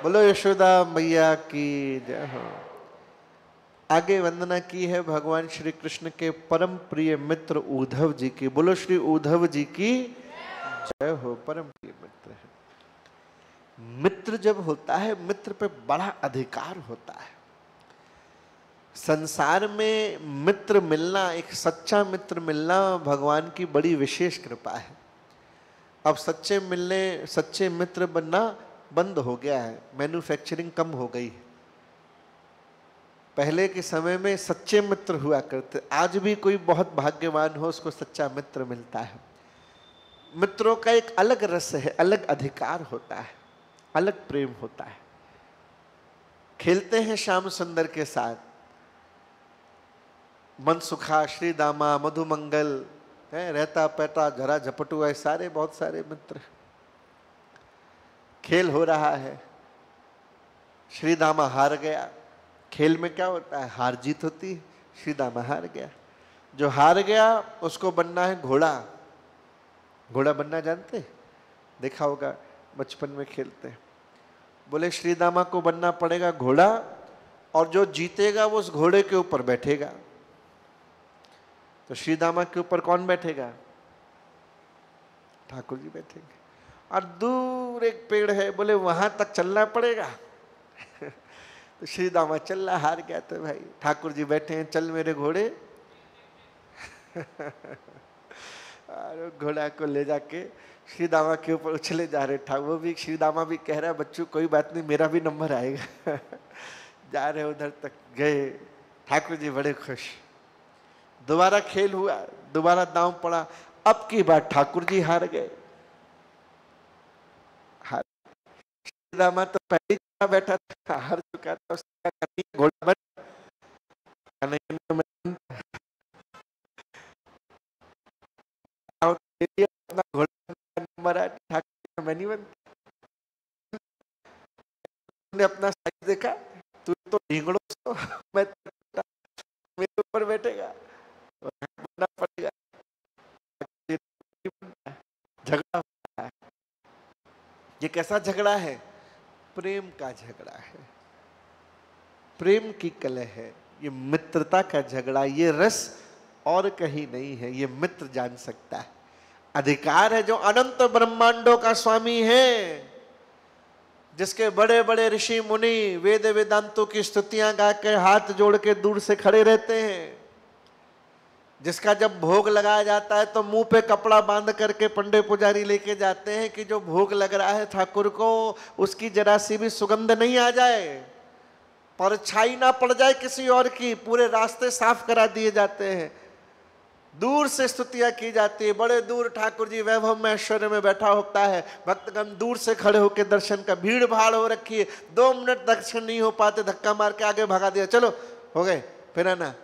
बोलो यशोदा मैया की जय हो। आगे वंदना की है भगवान श्री कृष्ण के परम प्रिय मित्र उद्धव जी की। बोलो श्री उद्धव जी की जय हो। परम प्रिय मित्र है। मित्र जब होता है, मित्र पे बड़ा अधिकार होता है। संसार में मित्र मिलना, एक सच्चा मित्र मिलना भगवान की बड़ी विशेष कृपा है। अब सच्चे मित्र बनना बंद हो गया है, मैन्युफैक्चरिंग कम हो गई है। पहले के समय में सच्चे मित्र हुआ करते, आज भी कोई बहुत भाग्यवान हो उसको सच्चा मित्र मिलता है। मित्रों का एक अलग रस है, अलग अधिकार होता है, अलग प्रेम होता है। खेलते हैं श्याम सुंदर के साथ, मनसुखा, श्री दामा, मधुमंगल है, रहता पैटा, झरा झपटू है, सारे बहुत सारे मित्र। खेल हो रहा है, श्री दामा हार गया। खेल में क्या होता है, हार जीत होती है। श्री दामा हार गया। जो हार गया उसको बनना है घोड़ा। घोड़ा बनना जानते, देखा होगा बचपन में खेलते हैं। बोले श्री दामा को बनना पड़ेगा घोड़ा, और जो जीतेगा वो उस घोड़े के ऊपर बैठेगा। तो श्री दामा के ऊपर कौन बैठेगा, ठाकुर जी बैठेंगे। और दूर एक पेड़ है, बोले वहां तक चलना पड़ेगा। तो श्री दामा चल रहा, हार गया। तो भाई ठाकुर जी बैठे हैं, चल मेरे घोड़े। और घोड़ा को ले जाके श्री दामा के ऊपर उछले जा रहे ठाकुर। वो भी श्री दामा भी कह रहा है बच्चों कोई बात नहीं, मेरा भी नंबर आएगा। जा रहे उधर तक गए, ठाकुर जी बड़े खुश। दोबारा खेल हुआ, दोबारा दांव पड़ा। अब की बार ठाकुर जी हार गए। श्री दामा तो पहले ही बैठा था, हार चुका था। उसका घोड़ा बन अपना घोड़ा नंबर आया, ठाकुर मैं नहीं बनता। ने अपना साइज देखा, तू तो ढींगड़ो सो, मैं मेरे ऊपर बैठेगा, बनना पड़ेगा। झगड़ा होता है। ये कैसा झगड़ा है, प्रेम का झगड़ा है, प्रेम की कलह है, ये मित्रता का झगड़ा। ये रस और कहीं नहीं है, ये मित्र जान सकता है। अधिकार है जो अनंत ब्रह्मांडों का स्वामी है, जिसके बड़े बड़े ऋषि मुनि वेद वेदांतों की स्तुतियां गाकर हाथ जोड़ के दूर से खड़े रहते हैं, जिसका जब भोग लगाया जाता है तो मुंह पे कपड़ा बांध करके पंडे पुजारी लेके जाते हैं कि जो भोग लग रहा है ठाकुर को उसकी जरा सी भी सुगंध नहीं आ जाए, परछाई ना पड़ जाए किसी और की। पूरे रास्ते साफ करा दिए जाते हैं, दूर से स्तुतियां की जाती है। बड़े दूर ठाकुर जी वैभव में ऐश्वर्य में बैठा होता है, भक्तगण दूर से खड़े होकर दर्शन का, भीड़ भाड़ हो रखी है, 2 मिनट दर्शन नहीं हो पाते, धक्का मार के आगे भगा दिया, चलो हो गए, फिर आना।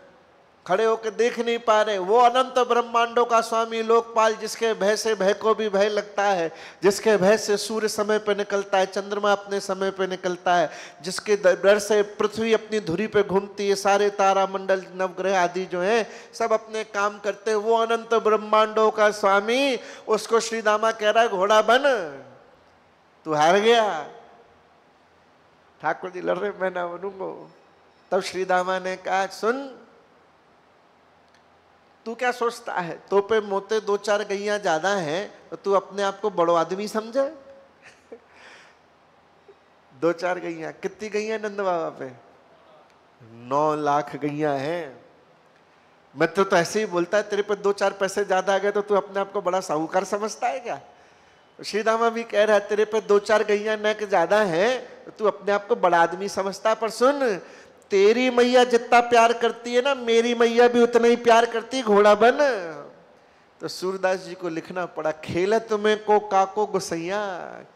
खड़े होकर देख नहीं पा रहे। वो अनंत ब्रह्मांडों का स्वामी लोकपाल, जिसके भय से भय को भी भय लगता है, जिसके भय से सूर्य समय पे निकलता है, चंद्रमा अपने समय पे निकलता है, जिसके डर से पृथ्वी अपनी धुरी पे घूमती है, सारे तारा मंडल नवग्रह आदि जो हैं सब अपने काम करते हैं। वो अनंत ब्रह्मांडों का स्वामी, उसको श्री दामा कह रहा है घोड़ा बन, तू हार गया। ठाकुर जी लड़ रहे, मैं ना बनूंगा। तब श्री दामा ने कहा सुन, तू क्या सोचता है, तो पे मोते 2-4 गैया ज्यादा हैं तो तू अपने आप को बड़ो आदमी समझे। 2-4 गैया, कितनी गैया नंद बाबा पे, 9 लाख गैया हैं। मैं तो ऐसे ही बोलता है, तेरे पे 2-4 पैसे ज्यादा आ गए तो तू अपने आप को बड़ा साहूकार समझता है क्या। श्री दामा भी कह रहा है तेरे पे 2-4 गैया न के ज्यादा है तो तू अपने आप को बड़ा आदमी समझता है। पर सुन, तेरी मैया जितना प्यार करती है ना, मेरी मैया भी उतना ही प्यार करती है, घोड़ा बन। तो सूरदास जी को लिखना पड़ा, खेलत में को काको गुसैया,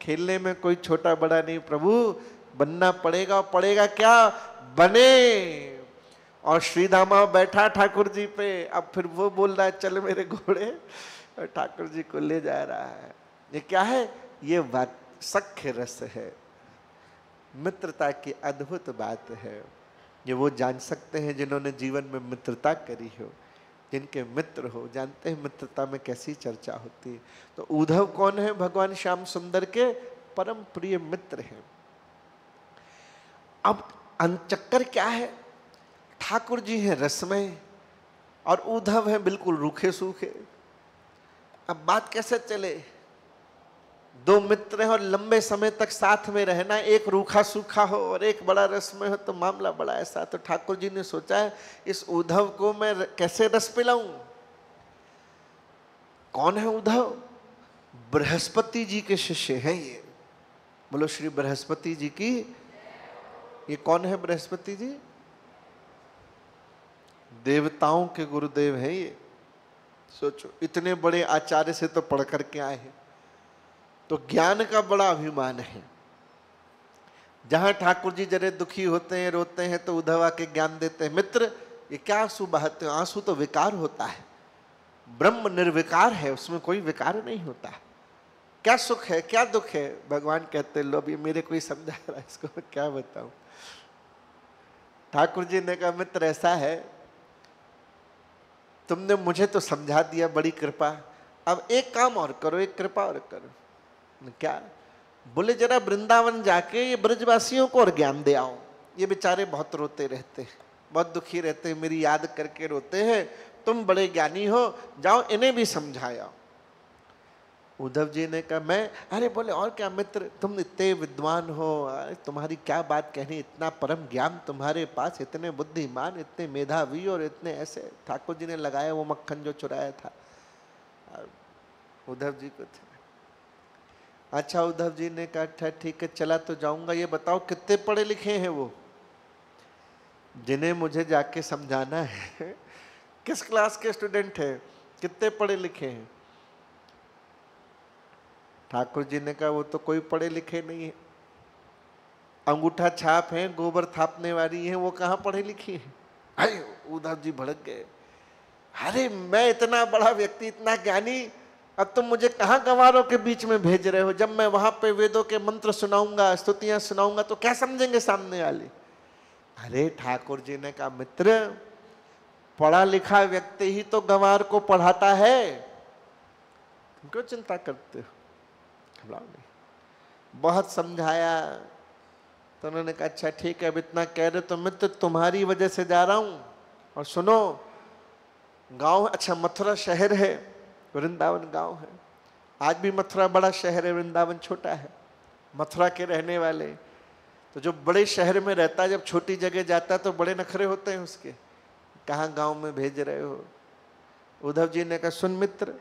खेलने में कोई छोटा बड़ा नहीं प्रभु, बनना पड़ेगा। पड़ेगा क्या, बने। और श्रीदामा बैठा ठाकुर जी पे, अब फिर वो बोल रहा है चल मेरे घोड़े, और ठाकुर जी को ले जा रहा है। ये क्या है, ये बात सख्य रस है, मित्रता की अद्भुत बात है। ये वो जान सकते हैं जिन्होंने जीवन में मित्रता करी हो, जिनके मित्र हो, जानते हैं मित्रता में कैसी चर्चा होती है। तो उद्धव कौन है, भगवान श्याम सुंदर के परम प्रिय मित्र हैं। अब चक्कर क्या है, ठाकुर जी हैं रसमय और उद्धव है बिल्कुल रूखे सूखे। अब बात कैसे चले, 2 मित्र हैं और लंबे समय तक साथ में रहना, एक रूखा सूखा हो और एक बड़ा रसमय हो तो मामला बड़ा ऐसा। तो ठाकुर जी ने सोचा है इस उद्धव को मैं कैसे रस पिलाऊं। कौन है उद्धव, बृहस्पति जी के शिष्य हैं ये। बोलो श्री बृहस्पति जी की। ये कौन है बृहस्पति जी, देवताओं के गुरुदेव हैं ये। सोचो, इतने बड़े आचार्य से तो पढ़ करके आए हैं, तो ज्ञान का बड़ा अभिमान है। जहां ठाकुर जी जरे दुखी होते हैं, रोते हैं, तो उद्धव आके ज्ञान देते हैं, मित्र ये क्या आंसू बहाते हो, आंसू तो विकार होता है, ब्रह्म निर्विकार है, उसमें कोई विकार नहीं होता। क्या सुख है, क्या दुख है? भगवान कहते लो अभी मेरे को ही समझा रहा है, इसको मैं क्या बताऊं। ठाकुर जी ने कहा मित्र ऐसा है, तुमने मुझे तो समझा दिया, बड़ी कृपा, अब एक काम और करो, एक कृपा और करो। क्या? बोले जरा वृंदावन जाके ये ब्रजवासियों को और ज्ञान दे आओ, ये बेचारे बहुत रोते रहते हैं, बहुत दुखी रहते हैं, मेरी याद करके रोते हैं, तुम बड़े ज्ञानी हो, जाओ इन्हें भी समझाया। उद्धव जी ने कहा मैं, अरे बोले और क्या मित्र, तुम इतने विद्वान हो, तुम्हारी क्या बात कहनी, इतना परम ज्ञान तुम्हारे पास, इतने बुद्धिमान, इतने मेधावी और इतने ऐसे। ठाकुर जी ने लगाया वो मक्खन जो चुराया था उद्धव जी को था। अच्छा, उद्धव जी ने कहा अच्छा ठीक है, चला तो जाऊंगा, ये बताओ कितने पढ़े लिखे हैं वो जिन्हें मुझे जाके समझाना है? किस क्लास के स्टूडेंट हैं, कितने पढ़े लिखे हैं? ठाकुर जी ने कहा वो तो कोई पढ़े लिखे नहीं है, अंगूठा छाप है, गोबर थापने वाली है, वो कहाँ पढ़े लिखी है? अरे उद्धव जी भड़क गए, अरे मैं इतना बड़ा व्यक्ति, इतना ज्ञानी, अब तुम मुझे कहाँ गंवारों के बीच में भेज रहे हो? जब मैं वहां पे वेदों के मंत्र सुनाऊंगा, स्तुतियां सुनाऊंगा तो क्या समझेंगे सामने वाले? अरे ठाकुर जी ने कहा मित्र, पढ़ा लिखा व्यक्ति ही तो गंवार को पढ़ाता है, तुम क्यों चिंता करते हो? नहीं, बहुत समझाया तो उन्होंने कहा अच्छा ठीक है, अब इतना कह रहे तो मित्र तुम्हारी वजह से जा रहा हूं, और सुनो गांव, अच्छा मथुरा शहर है, वृंदावन गांव है, आज भी मथुरा बड़ा शहर है, वृंदावन छोटा है। मथुरा के रहने वाले तो जो बड़े शहर में रहता है, जब छोटी जगह जाता है तो बड़े नखरे होते हैं उसके, कहाँ गांव में भेज रहे हो? उद्धव जी ने कहा सुन मित्र,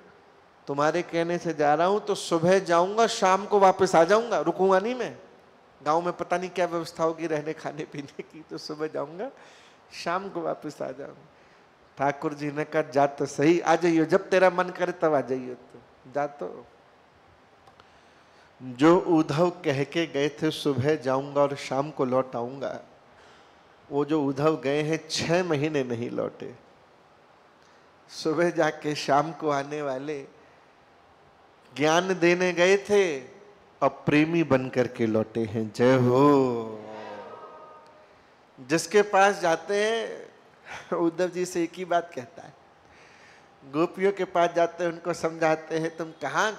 तुम्हारे कहने से जा रहा हूं तो सुबह जाऊंगा, शाम को वापस आ जाऊंगा, रुकूंगा नहीं मैं। गांव में पता नहीं क्या व्यवस्था होगी रहने खाने पीने की, तो सुबह जाऊंगा, शाम को वापस आ जाऊंगा। ठाकुर जी ने कहा जा तो सही, आ जाइयो, जब तेरा मन करे तब आ जाइयो, तो जा। तो जो उद्धव कह के गए थे सुबह जाऊंगा और शाम को लौट आऊंगा, वो जो उद्धव गए हैं 6 महीने नहीं लौटे। सुबह जाके शाम को आने वाले ज्ञान देने गए थे और प्रेमी बन करके लौटे हैं। जय हो। जिसके पास जाते हैं उद्धव जी से एक ही बात कहता है, गोपियों के पास जाते हैं, उनको समझाते हैं तुम कहाँ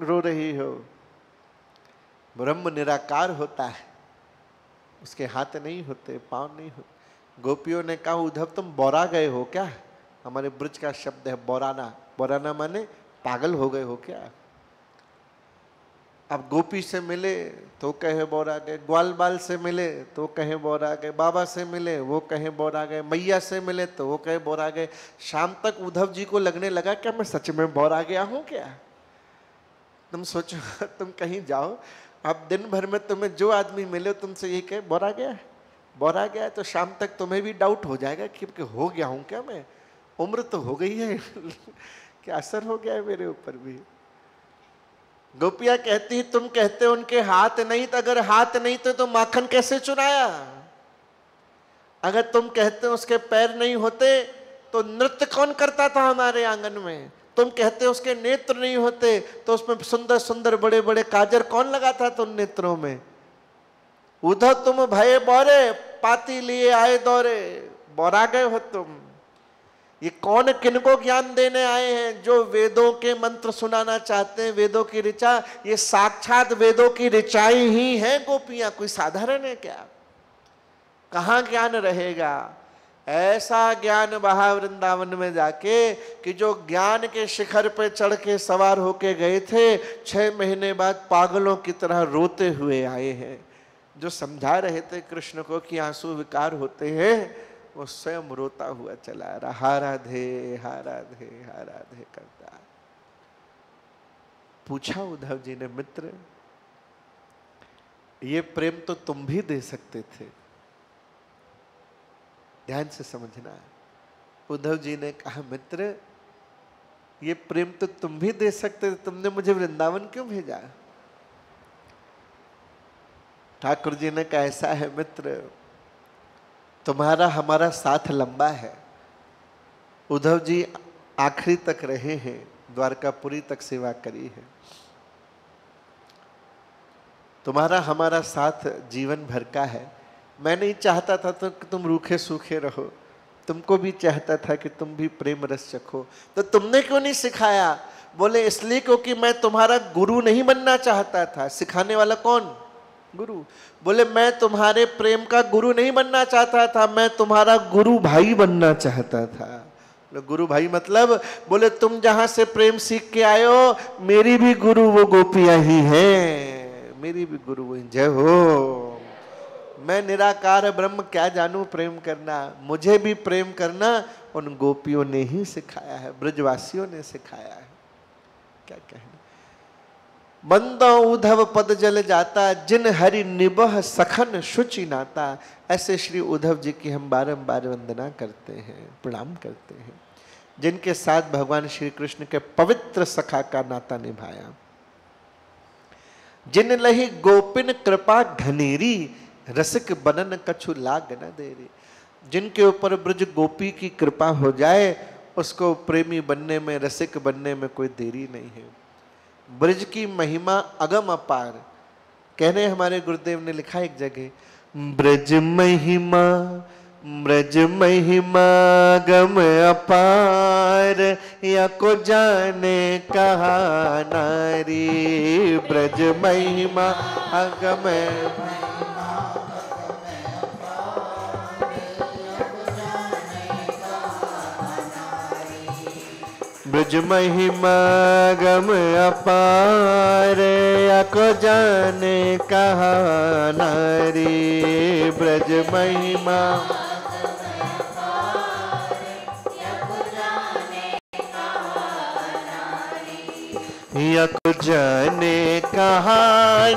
रो रही हो, ब्रह्म निराकार होता है, उसके हाथ नहीं होते, पांव नहीं होते। गोपियों ने कहा उद्धव तुम बौरा गए हो क्या? हमारे ब्रज का शब्द है बौराना, बौराना माने पागल हो गए हो क्या? अब गोपी से मिले तो कहे बौरा गए, ग्वाल बाल से मिले तो कहे बौरा गए, बाबा से मिले वो कहे बौरा गए, मैया से मिले तो वो कहे बौरा गए। शाम तक उद्धव जी को लगने लगा क्या मैं सच में बौरा गया हूं क्या? तुम सोचो तुम कहीं जाओ, अब दिन भर में तुम्हें जो आदमी मिले तुमसे ये कहे बौरा गया है, बौरा गया है, तो शाम तक तुम्हें भी डाउट हो जाएगा कि हो गया हूं क्या मैं? उम्र तो हो गई है क्या असर हो गया है मेरे ऊपर भी? गोपियां कहती तुम कहते उनके हाथ नहीं, तो अगर हाथ नहीं तो माखन कैसे चुराया? अगर तुम कहते उसके पैर नहीं होते तो नृत्य कौन करता था हमारे आंगन में? तुम कहते उसके नेत्र नहीं होते तो उसमें सुंदर सुंदर बड़े बड़े काजर कौन लगाता था उन नेत्रों में? उद्धव तुम भये बौरे, पाती लिए आए दौरे, बौरा गए हो तुम। ये कौन किनको ज्ञान देने आए हैं? जो वेदों के मंत्र सुनाना चाहते हैं, वेदों की ऋचा, ये साक्षात वेदों की ऋचाई ही है गोपियां, कोई साधारण है क्या? कहाँ ज्ञान रहेगा? ऐसा ज्ञान बहा वृंदावन में जाके कि जो ज्ञान के शिखर पे चढ़ के सवार होके गए थे, 6 महीने बाद पागलों की तरह रोते हुए आए हैं। जो समझा रहे थे कृष्ण को कि आंसू विकार होते हैं, वो स्वयं रोता हुआ चला रहा, राधे राधे राधे करता। पूछा उद्धव जी ने मित्र ये प्रेम तो तुम भी दे सकते थे, ध्यान से समझना। उद्धव जी ने कहा मित्र ये प्रेम तो तुम भी दे सकते थे, तुमने मुझे वृंदावन क्यों भेजा? ठाकुर जी ने कहा ऐसा है मित्र, तुम्हारा हमारा साथ लंबा है। उद्धव जी आखिरी तक रहे हैं, द्वारकापुरी तक सेवा करी है। तुम्हारा हमारा साथ जीवन भर का है। मैं नहीं चाहता था तो कि तुम रूखे सूखे रहो, तुमको भी चाहता था कि तुम भी प्रेम रस चखो, तो तुमने क्यों नहीं सिखाया? बोले इसलिए क्योंकि मैं तुम्हारा गुरु नहीं बनना चाहता था। सिखाने वाला कौन? गुरु। बोले मैं तुम्हारे प्रेम का गुरु नहीं बनना चाहता था, मैं तुम्हारा गुरु भाई बनना चाहता था। गुरु भाई मतलब? बोले तुम जहां से प्रेम सीख के आए हो, मेरी भी गुरु वो गोपियां ही हैं, मेरी भी गुरु वही। जय हो। मैं निराकार ब्रह्म क्या जानू प्रेम करना, मुझे भी प्रेम करना उन गोपियों ने ही सिखाया है, ब्रजवासियों ने सिखाया है। क्या कहना। बंदो उद्धव पद जल जाता, जिन हरि निबह सखन शुचि नाता। ऐसे श्री उद्धव जी की हम बारंबार वंदना करते हैं, प्रणाम करते हैं, जिनके साथ भगवान श्री कृष्ण के पवित्र सखा का नाता निभाया। जिन लही गोपिन कृपा घनेरी, रसिक बनन कछु लाग न देरी। जिनके ऊपर ब्रज गोपी की कृपा हो जाए, उसको प्रेमी बनने में, रसिक बनने में कोई देरी नहीं है। ब्रज की महिमा अगम अपार। कहने हमारे गुरुदेव ने लिखा एक जगह, ब्रज महिमा गम अपार, या को जाने कहा नारी। ब्रज महिमा अगम ब्रज महिमा गम अपार, या को जाने कहा नारी। ब्रज महिमा या को जाने कहा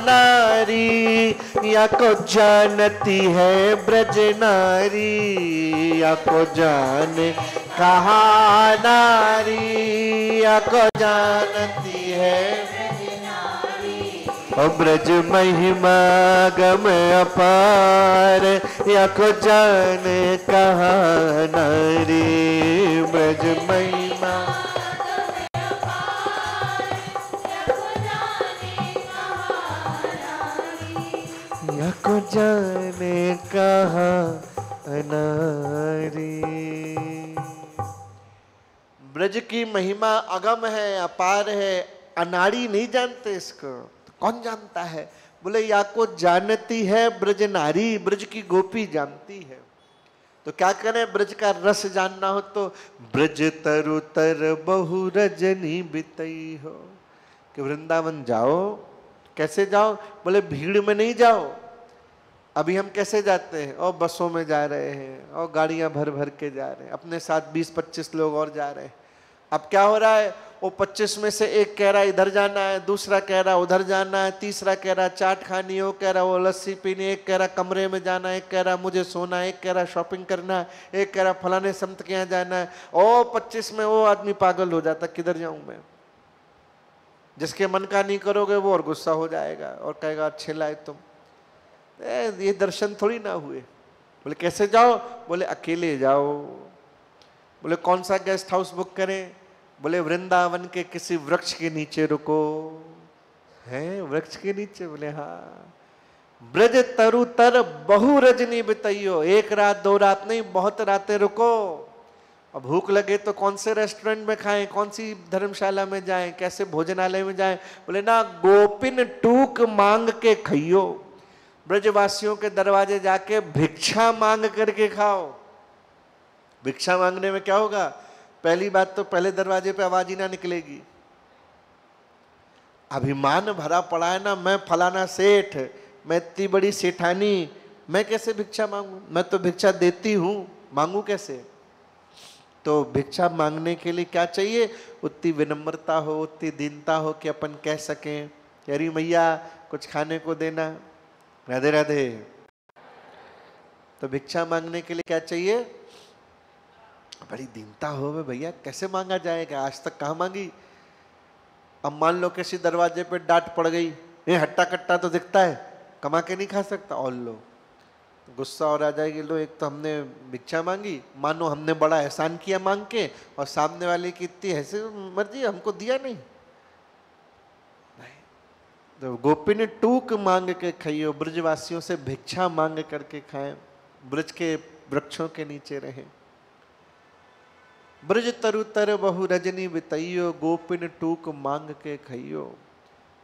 नारी, या को जानती है ब्रज नारी। या को जाने कहा नारी, या को जानती है ओ ब्रज महिमा गम अपार, या को जाने कहा नारी। ब्रज महिमा या को जाने कहा नारी। ब्रज की महिमा अगम है, अपार है, अनाड़ी नहीं जानते इसको, तो कौन जानता है? बोले या को जानती है ब्रज नारी, ब्रज की गोपी जानती है। तो क्या करें? ब्रज का रस जानना हो तो ब्रज तरु तर बहु रजनी बितई हो, कि वृंदावन जाओ। कैसे जाओ? बोले भीड़ में नहीं जाओ। अभी हम कैसे जाते हैं? और बसों में जा रहे हैं, और गाड़ियां भर भर के जा रहे हैं, अपने साथ 20-25 लोग और जा रहे हैं। अब क्या हो रहा है? वो 25 में से एक कह रहा है इधर जाना है, दूसरा कह रहा उधर जाना है, तीसरा कह रहा चाट खानी हो, कह रहा वो लस्सी पीनी, एक कह रहा कमरे में जाना है, एक कह रहा मुझे सोना है, एक कह रहा शॉपिंग करना है, एक कह रहा फलाने संत के यहाँ जाना है। ओ 25 में वो आदमी पागल हो जाता, किधर जाऊं मैं? जिसके मन का नहीं करोगे वो और गुस्सा हो जाएगा और कहेगा अच्छे लाए तुम, ये दर्शन थोड़ी ना हुए। बोले कैसे जाओ? बोले अकेले जाओ। बोले कौन सा गेस्ट हाउस बुक करें? बोले वृंदावन के किसी वृक्ष के नीचे रुको। हैं वृक्ष के नीचे? बोले हाँ। ब्रज तरु तर बहु रजनी बितइयो, एक रात दो रात नहीं, बहुत रातें रुको। अब भूख लगे तो कौन से रेस्टोरेंट में खाएं, कौन सी धर्मशाला में जाएं, कैसे भोजनालय में जाएं? बोले ना, गोपिन टूक मांग के खइयो। ब्रजवासियों के दरवाजे जाके भिक्षा मांग करके खाओ। भिक्षा मांगने में क्या होगा? पहली बात तो पहले दरवाजे पे आवाज ही ना निकलेगी। अभिमान भरा पड़ा है ना, मैं फलाना सेठ, मैं इतनी बड़ी सेठानी, मैं कैसे भिक्षा मांगू? मैं तो भिक्षा देती हूं, मांगू कैसे? तो भिक्षा मांगने के लिए क्या चाहिए? उतनी विनम्रता हो, उतनी दीनता हो कि अपन कह सकें कि अरे मैया कुछ खाने को देना, राधे राधे। तो भिक्षा मांगने के लिए क्या चाहिए? बड़ी दीनता हो भैया, कैसे मांगा जाएगा? आज तक कहाँ मांगी। अब मान लो किसी दरवाजे पे डांट पड़ गई, ये हट्टा कट्टा तो दिखता है, कमा के नहीं खा सकता, और लो गुस्सा और आ जाएगी। लो एक तो हमने भिक्षा मांगी, मानो हमने बड़ा एहसान किया मांग के, और सामने वाले की इतनी ऐसे मर्जी, हमको दिया नहीं। तो गोपिन टूक मांग के खाइयो, ब्रजवासियों से भिक्षा मांग करके खाएं, ब्रज के वृक्षों के नीचे रहें। ब्रज तरु तर बहु रजनी बितैयो, गोपिन टूक मांग के खाइयो।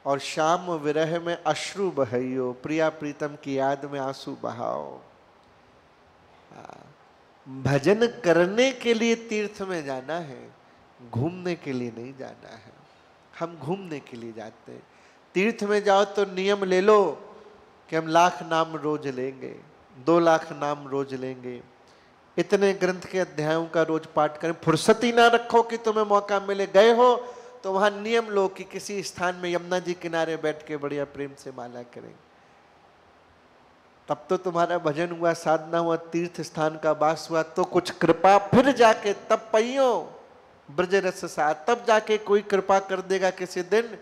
और शाम विरह में अश्रु बहैयो, प्रिया प्रीतम की याद में आंसू बहाओ। भजन करने के लिए तीर्थ में जाना है, घूमने के लिए नहीं जाना है। हम घूमने के लिए जाते हैं। तीर्थ में जाओ तो नियम ले लो कि हम 1,00,000 नाम रोज लेंगे, 2,00,000 नाम रोज लेंगे, इतने ग्रंथ के अध्यायों का रोज पाठ करें। फुर्सत ही ना रखो कि तुम्हें मौका मिले। गए हो तो वहां नियम लो कि किसी स्थान में यमुना जी किनारे बैठ के बढ़िया प्रेम से माला करें। तब तो तुम्हारा भजन हुआ, साधना हुआ, तीर्थ स्थान का वास हुआ, तो कुछ कृपा फिर जाके तब पइयो ब्रज रस सा, तब जाके कोई कृपा कर देगा किसी दिन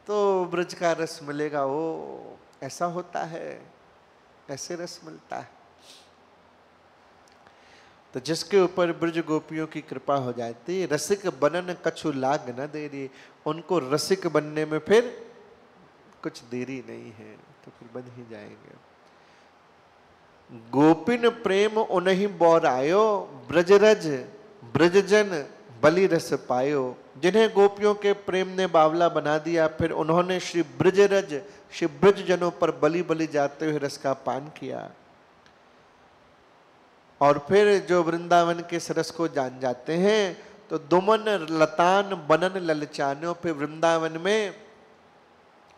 तो ब्रज का रस मिलेगा। ओ ऐसा होता है, ऐसे रस मिलता है। तो जिसके ऊपर ब्रज गोपियों की कृपा हो जाती है, रसिक बनन कछु लाग न देरी, उनको रसिक बनने में फिर कुछ देरी नहीं है, तो फिर बन ही जाएंगे। गोपिन प्रेम उन्हीं बौरायो, ब्रजरज ब्रजजन बलि रस पायो। जिन्हें गोपियों के प्रेम ने बावला बना दिया, फिर उन्होंने श्री ब्रजरज श्री ब्रज जनों पर बलि बलि जाते हुए रस का पान किया। और फिर जो वृंदावन के सरस को जान जाते हैं तो दुमन लतान बनन ललचानो, फिर वृंदावन में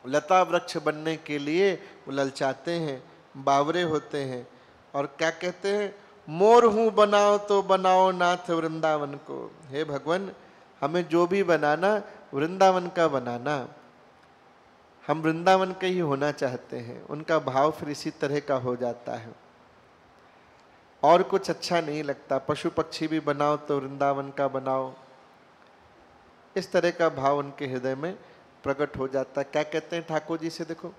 लता वृक्ष बनने के लिए वो ललचाते हैं, बावरे होते हैं। और क्या कहते हैं, मोर हूँ बनाओ तो बनाओ नाथ वृंदावन को। हे भगवान, हमें जो भी बनाना वृंदावन का बनाना, हम वृंदावन के ही होना चाहते हैं। उनका भाव फिर इसी तरह का हो जाता है, और कुछ अच्छा नहीं लगता। पशु पक्षी भी बनाओ तो वृंदावन का बनाओ, इस तरह का भाव उनके हृदय में प्रकट हो जाता है। क्या कहते हैं ठाकुर जी से, देखो,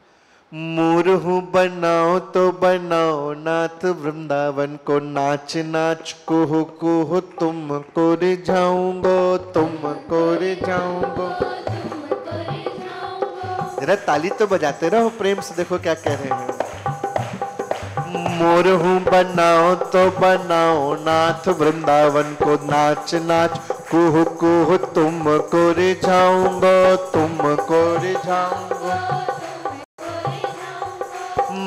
मोर हूँ बनाओ तो बनाओ नाथ वृंदावन को, नाच नाच कुहु तुमको रिझाऊंगो, तुमको रिझाऊंगो। जरा ताली तो बजाते रहो प्रेम से, देखो क्या कह रहे हैं। मोर हूँ बनाओ तो बनाओ नाथ वृंदावन को, नाच नाच कुहु कुहु तुमको रिझाऊंगो, तुमको रिझाऊंगो।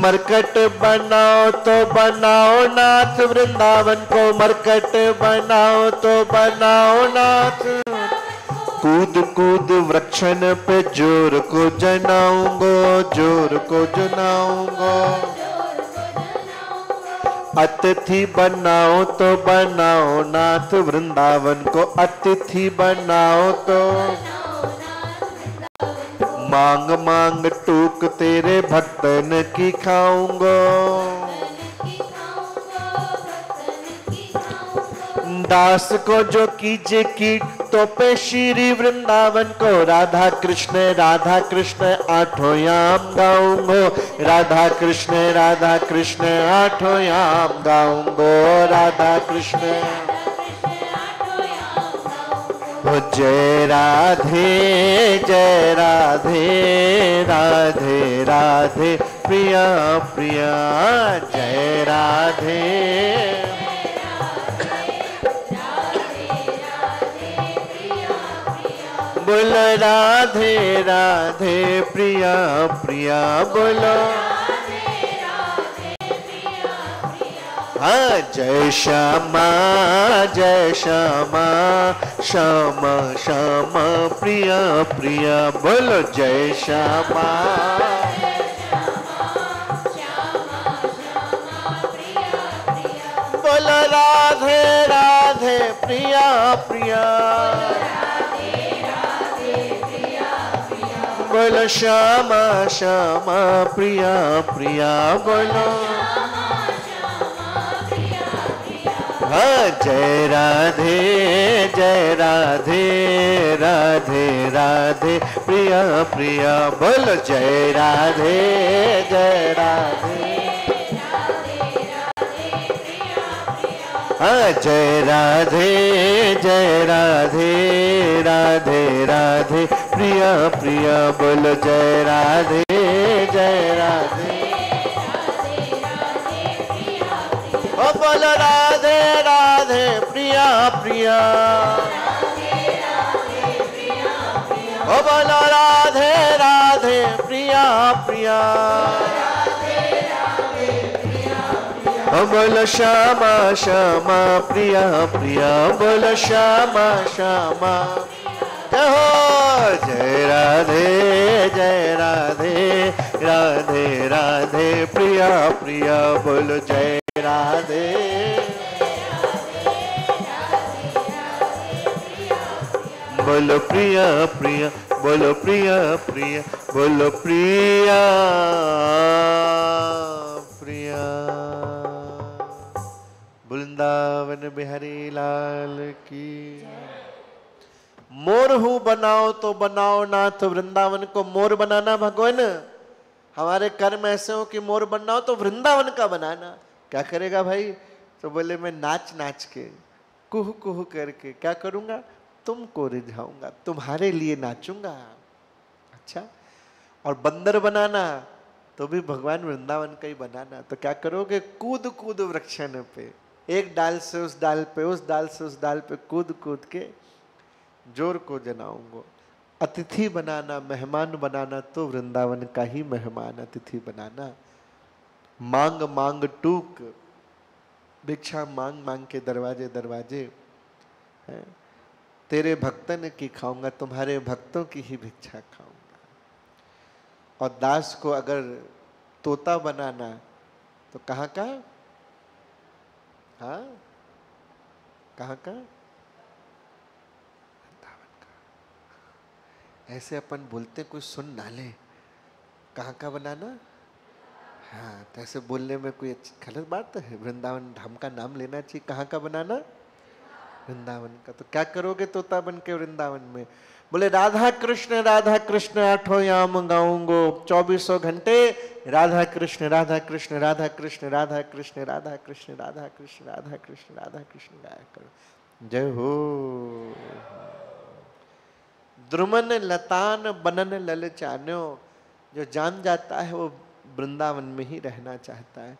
मरकट बनाओ तो बनाओ नाथ वृंदावन को, मरकट बनाओ तो बनाओ नाथ। कूद कूद वृक्षन पे जोर को जनाऊंगो, जोर को जनाऊंगो। अतिथि बनाओ तो बनाओ नाथ वृंदावन को, अतिथि बनाओ तो। मांग मांग टूक तेरे भक्तन की खाऊंगो, दास को जो कीजे की तो पे श्री वृंदावन को। राधा कृष्ण आठों याम गाऊंगो, राधा कृष्ण आठों याम गाऊंगो, राधा कृष्ण। जय राधे जय राधे, राधे राधे प्रिया प्रिया, जय राधे। बोल राधे राधे प्रिया प्रिया, बोलो हाँ। जय श्यामा श्यामा श्यामा प्रिया प्रिया, बोलो जय श्यामा। बोलो राधे राधे प्रिया प्रिया, बोलो श्यामा श्यामा प्रिया प्रिया, बोलो हाँ। जय राधे राधे राधे प्रिया प्रिया, बोलो जय राधे हाँ। जय राधे राधे राधे प्रिया प्रिया बोलो जय राधे जय राधे। ओ बोलो राधे राधे प्रिया प्रिया। ओ बोलो राधे राधे प्रिया प्रिया। ओ बोलो श्यामा श्यामा प्रिया प्रिया। बोलो श्यामा श्यामा। जय राधे जय राधे राधे राधे प्रिया प्रिया। बोलो जय राधे। बोलो प्रिया प्रिया। बोलो प्रिया प्रिया। बोलो प्रिया प्रिया। वृंदावन बिहारी लाल की। मोर हूं बनाओ तो बनाओ नाथ वृंदावन को मोर बनाना भगवान। हमारे कर्म ऐसे हो कि मोर बनना हो तो वृंदावन का बनाना। क्या करेगा भाई? तो बोले मैं नाच नाच के कुह कुह करके क्या करूंगा? तुमको रिझाऊंगा, तुम्हारे लिए नाचूंगा। अच्छा, और बंदर बनाना तो भी भगवान वृंदावन का ही बनाना। तो क्या करोगे? कूद कूद वृक्षण पे, एक डाल से उस डाल पे, उस डाल से उस डाल पे कूद कूद के जोर को जनाऊंगा। अतिथि बनाना, मेहमान बनाना तो वृंदावन का ही मेहमान अतिथि बनाना। मांग मांग टूक, भिक्षा मांग मांग के दरवाजे दरवाजे है। तेरे भक्तन की खाऊंगा, तुम्हारे भक्तों की ही भिक्षा खाऊंगा। और दास को अगर तोता बनाना तो कहाँ का? हाँ, कहाँ का? ऐसे अपन बोलते कोई सुन ना ले। कहाँ का बनाना? हाँ, तो ऐसे बोलने में कोई गलत बात है? वृंदावन धाम का नाम लेना चाहिए। कहाँ का बनाना? वृंदावन का। तो क्या करोगे तोता बन के वृंदावन में? बोले राधा कृष्ण आठों याम गाऊंगो। 2400 घंटे राधा कृष्ण राधा कृष्ण राधा कृष्ण राधा कृष्ण राधा कृष्ण राधा कृष्ण राधा कृष्ण राधा कृष्ण गाया करो। जय हो। द्रुमन लतान बनन ललचान्यो। जो जान जाता है वो वृंदावन में ही रहना चाहता है,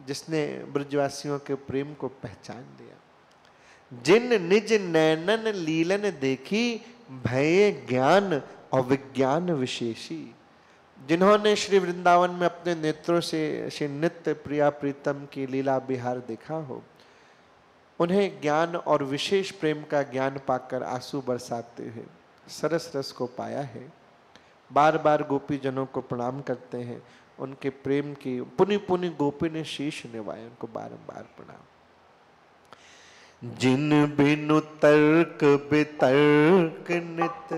जिसने ब्रजवासियों के प्रेम को पहचान लिया। जिन निज नैनन लीलन देखी, भय ज्ञान और विज्ञान विशेषी। जिन्होंने श्री वृंदावन में अपने नेत्रों से श्री नित्य प्रिया प्रीतम की लीला बिहार देखा हो, उन्हें ज्ञान और विशेष प्रेम का ज्ञान पाकर आंसू बरसाते हुए सरस रस को पाया है। बार बार गोपी जनों को प्रणाम करते हैं। उनके प्रेम की पुनि पुनि गोपी ने शीश निवाए, उनको बारंबार प्रणाम। जिन बिनु तर्क बितर्क नित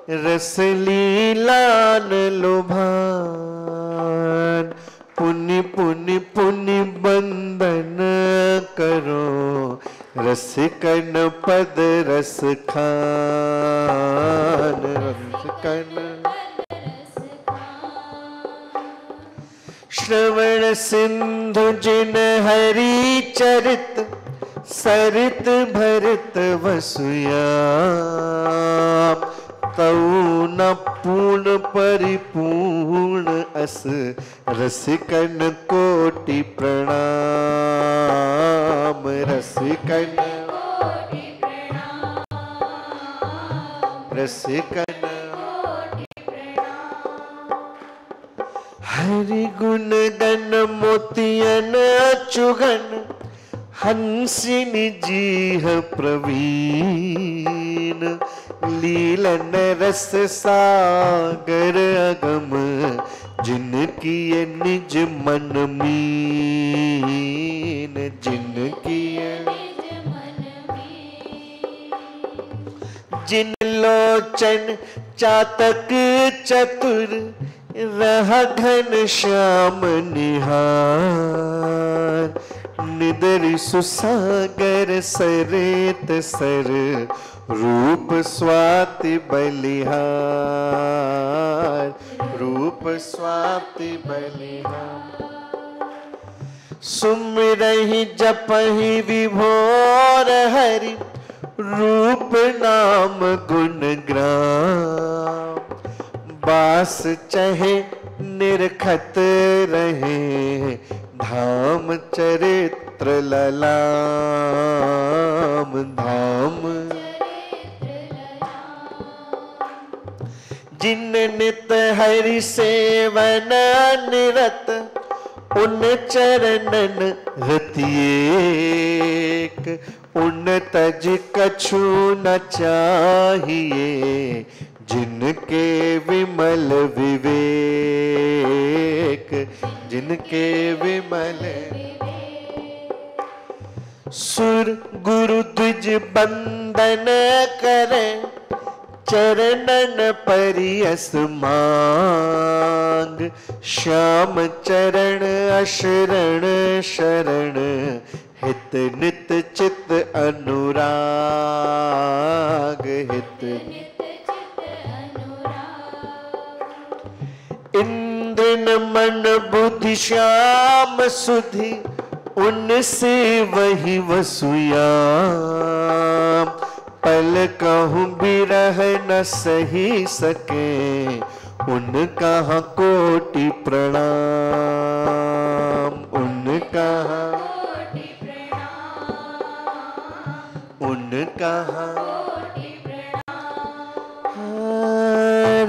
रस लीलान लोभान, पुनि पुनि पुनि बंदन करो, रसिकन पद रस खान। रसिकन श्रवण सिंधु जिन हरि चरित, सरित भरित वसुया, तऊ न पूर्ण परिपूर्ण अस, रसिकन कोटि प्रणाम। रसिकन रसिकन हरि गुण गण मोतियन अचुगन, हंसिनी जीह प्रवीण, लीलन रस सागर अगम, जिनकी निज मन मीन। जिनकी जिन लोचन चातक चतुर, रह घन श्याम निहार, निदरि सुसागर सरेत सर, रूप स्वाति बलिहार। रूप स्वाति बलिहार। सुमिरहि जपहि विभोर हरि, रूप रूप नाम गुण ग्राम, बास चहे निरखत रहे, धाम चरित्र ललाम, धाम जिन नित हरि सेवन निरत, उन चरणन रतिएक, उन तज कछु न चाहिए, जिनके विमल विवेक, जिनके विमल सुर गुरु द्विज बंदन करे, चरणन परियस मांग, श्याम चरण अशरण शरण, हित नित चित अनुराग, हित इंद्र मन बुद्धि श्याम सुधि, उनसे वही वसुयाम, पल कहूँ बिरह न सही सके, उनका कोटि प्रणाम, उनका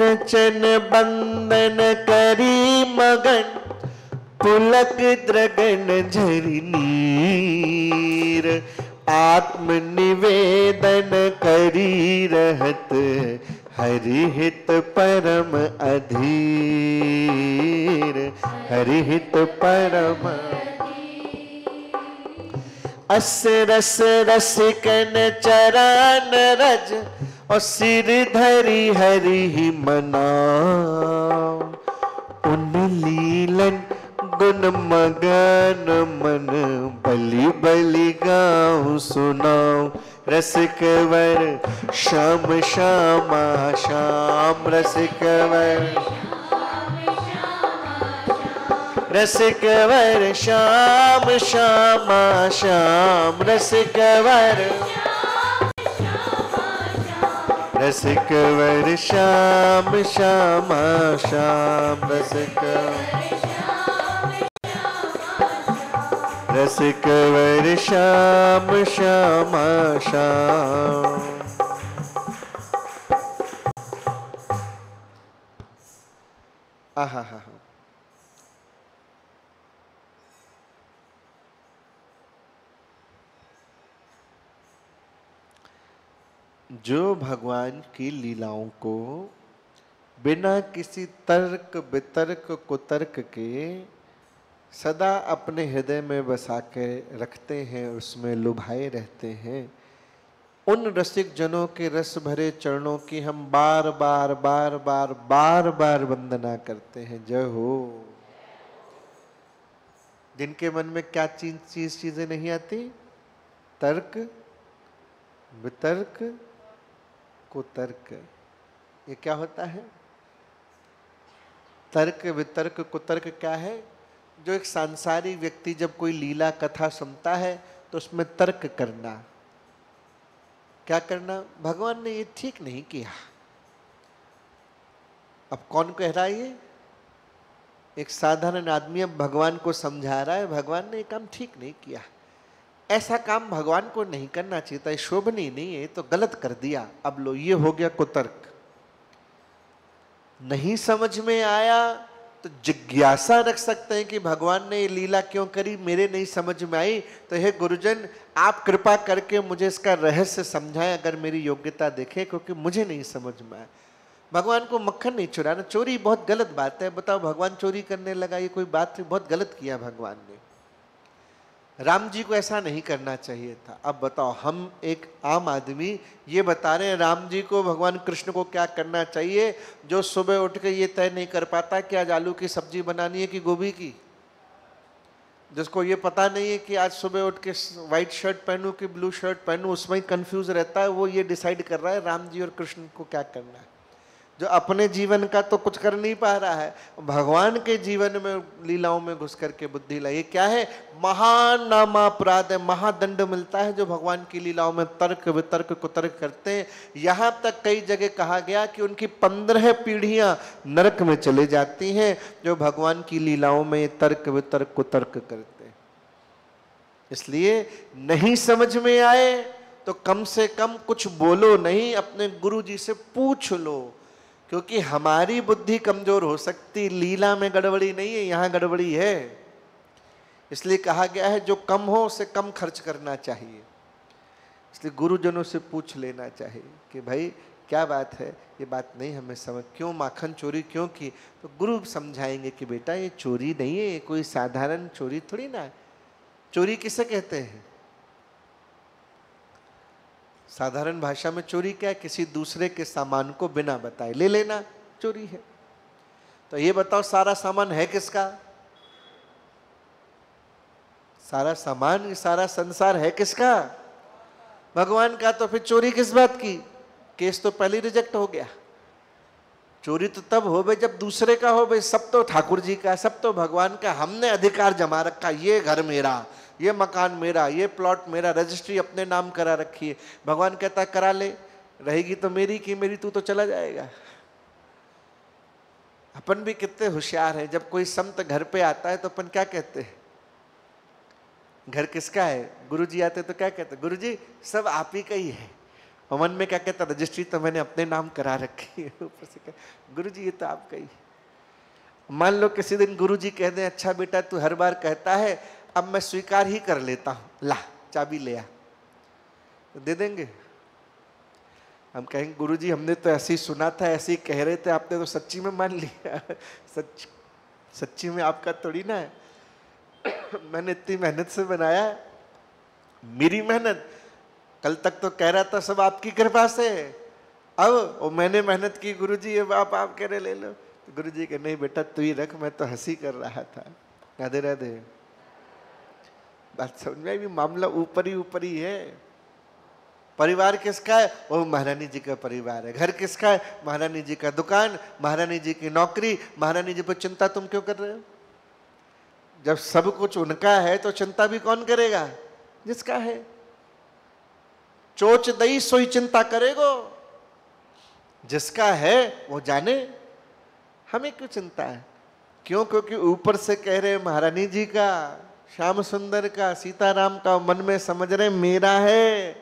रचन बंदन करी मगन, पुलक द्रगन झरि नीर, आत्म निवेदन करी रहत, हरि हित परम अधीर, हरि हित परम अस रस रसिकन चरण रज, और सिर धरि हरि ही मनाओ, उन लीलन गुण मगन मन, बलि बलि गाऊं सुनाऊं, रसिकवर श्याम श्यामा श्याम, रसिकवर रसिकवर श्याम श्यामा श्याम, रसिकवर रसिकवर श्याम श्यामा श्याम, रसिकवर श्याम श्यामा श्याम। आहा हा, जो भगवान की लीलाओं को बिना किसी तर्क वितर्क कुतर्क के सदा अपने हृदय में बसा के रखते हैं, उसमें लुभाए रहते हैं, उन रसिक जनों के रस भरे चरणों की हम बार बार बार बार बार बार वंदना करते हैं। जय हो। जिनके मन में क्या चीजें नहीं आती, तर्क वितर्क कुतर्क, ये क्या होता है? तर्क वितर्क कुतर्क क्या है? जो एक सांसारिक व्यक्ति जब कोई लीला कथा सुनता है तो उसमें तर्क करना, क्या करना, भगवान ने ये ठीक नहीं किया। अब कौन कह रहा है ये? एक साधारण आदमी अब भगवान को समझा रहा है, भगवान ने ये काम ठीक नहीं किया, ऐसा काम भगवान को नहीं करना चाहिए था, शोभनीय नहीं है, तो गलत कर दिया। अब लो, ये हो गया कुतर्क। नहीं समझ में आया तो जिज्ञासा रख सकते हैं कि भगवान ने ये लीला क्यों करी, मेरे नहीं समझ में आई, तो हे गुरुजन आप कृपा करके मुझे इसका रहस्य समझाएं, अगर मेरी योग्यता देखें, क्योंकि मुझे नहीं समझ में आया। भगवान को मक्खन नहीं चुराना, चोरी बहुत गलत बात है। बताओ, भगवान चोरी करने लगा, ये कोई बात थी? बहुत गलत किया भगवान ने। राम जी को ऐसा नहीं करना चाहिए था। अब बताओ, हम एक आम आदमी ये बता रहे हैं राम जी को, भगवान कृष्ण को क्या करना चाहिए, जो सुबह उठ के ये तय नहीं कर पाता कि आज आलू की सब्जी बनानी है कि गोभी की, जिसको ये पता नहीं है कि आज सुबह उठ के व्हाइट शर्ट पहनूं कि ब्लू शर्ट पहनूं, उसमें ही कंफ्यूज रहता है, वो ये डिसाइड कर रहा है राम जी और कृष्ण को क्या करना है। जो अपने जीवन का तो कुछ कर नहीं पा रहा है, भगवान के जीवन में लीलाओं में घुस करके बुद्धि लाई। ये क्या है? महानामा अपराध है, महादंड मिलता है जो भगवान की लीलाओं में तर्क वितर्क कुतर्क करते हैं। यहाँ तक कई जगह कहा गया कि उनकी 15 पीढ़ियां नरक में चले जाती हैं जो भगवान की लीलाओं में तर्क वितर्क कुतर्क करते हैं। इसलिए नहीं समझ में आए तो कम से कम कुछ बोलो नहीं, अपने गुरु जी से पूछ लो, क्योंकि हमारी बुद्धि कमजोर हो सकती, लीला में गड़बड़ी नहीं है, यहाँ गड़बड़ी है। इसलिए कहा गया है जो कम हो उसे कम खर्च करना चाहिए। इसलिए गुरुजनों से पूछ लेना चाहिए कि भाई क्या बात है, ये बात नहीं हमें समझ, क्यों माखन चोरी क्यों की? तो गुरु समझाएंगे कि बेटा ये चोरी नहीं है, ये कोई साधारण चोरी थोड़ी ना है। चोरी किसे कहते हैं? साधारण भाषा में चोरी क्या है? किसी दूसरे के सामान को बिना बताए ले लेना चोरी है। तो ये बताओ सारा सामान है किसका? सारा सामान, सारा संसार है किसका? भगवान का। तो फिर चोरी किस बात की? केस तो पहले रिजेक्ट हो गया। चोरी तो तब हो भाई जब दूसरे का हो। भाई सब तो ठाकुर जी का, सब तो भगवान का, हमने अधिकार जमा रखा, ये घर मेरा, ये मकान मेरा, ये प्लॉट मेरा, रजिस्ट्री अपने नाम करा रखी है। भगवान कहता करा ले, रहेगी तो मेरी की मेरी, तू तो चला जाएगा। अपन भी कितने होशियार हैं, जब कोई संत घर पे आता है तो अपन क्या कहते हैं? घर किसका है? गुरुजी आते तो क्या कहते? गुरुजी सब आप ही का ही है। और मन में क्या कहता? रजिस्ट्री तो मैंने अपने नाम करा रखी है। ऊपर से क्या? गुरुजी ये तो आपका ही है। मान लो किसी दिन गुरुजी कह दें अच्छा बेटा तू हर बार कहता है, अब मैं स्वीकार ही कर लेता हूं, ला चाबी ले आ, तो दे देंगे? हम कहेंगे गुरुजी हमने तो ऐसे ही सुना था, ऐसे ही कह रहे थे, आपने तो सच्ची में मान लिया। सच्ची में आपका थोड़ी ना है। मैंने इतनी मेहनत से बनाया है, मेरी मेहनत। कल तक तो कह रहा था सब आपकी कृपा से, अब वो मैंने मेहनत की, गुरुजी ये आप कह रहे ले लो। तो गुरुजी कहे नहीं बेटा तू ही रख, मैं तो हंसी कर रहा था। राधे राधे। बात समझ में आई? मामला ऊपर ही है। परिवार किसका है? वो महारानी जी का परिवार है। घर किसका है? महारानी जी का। दुकान, महारानी जी की नौकरी, महारानी जी पर चिंता तुम क्यों कर रहे हो? जब सब कुछ उनका है तो चिंता भी कौन करेगा? जिसका है। चोच दई सोई चिंता करेगो, जिसका है वो जाने, हमें क्यों चिंता है? क्यों? क्योंकि ऊपर से कह रहे महारानी जी का, श्याम सुंदर का, सीताराम का, मन में समझ रहे मेरा है,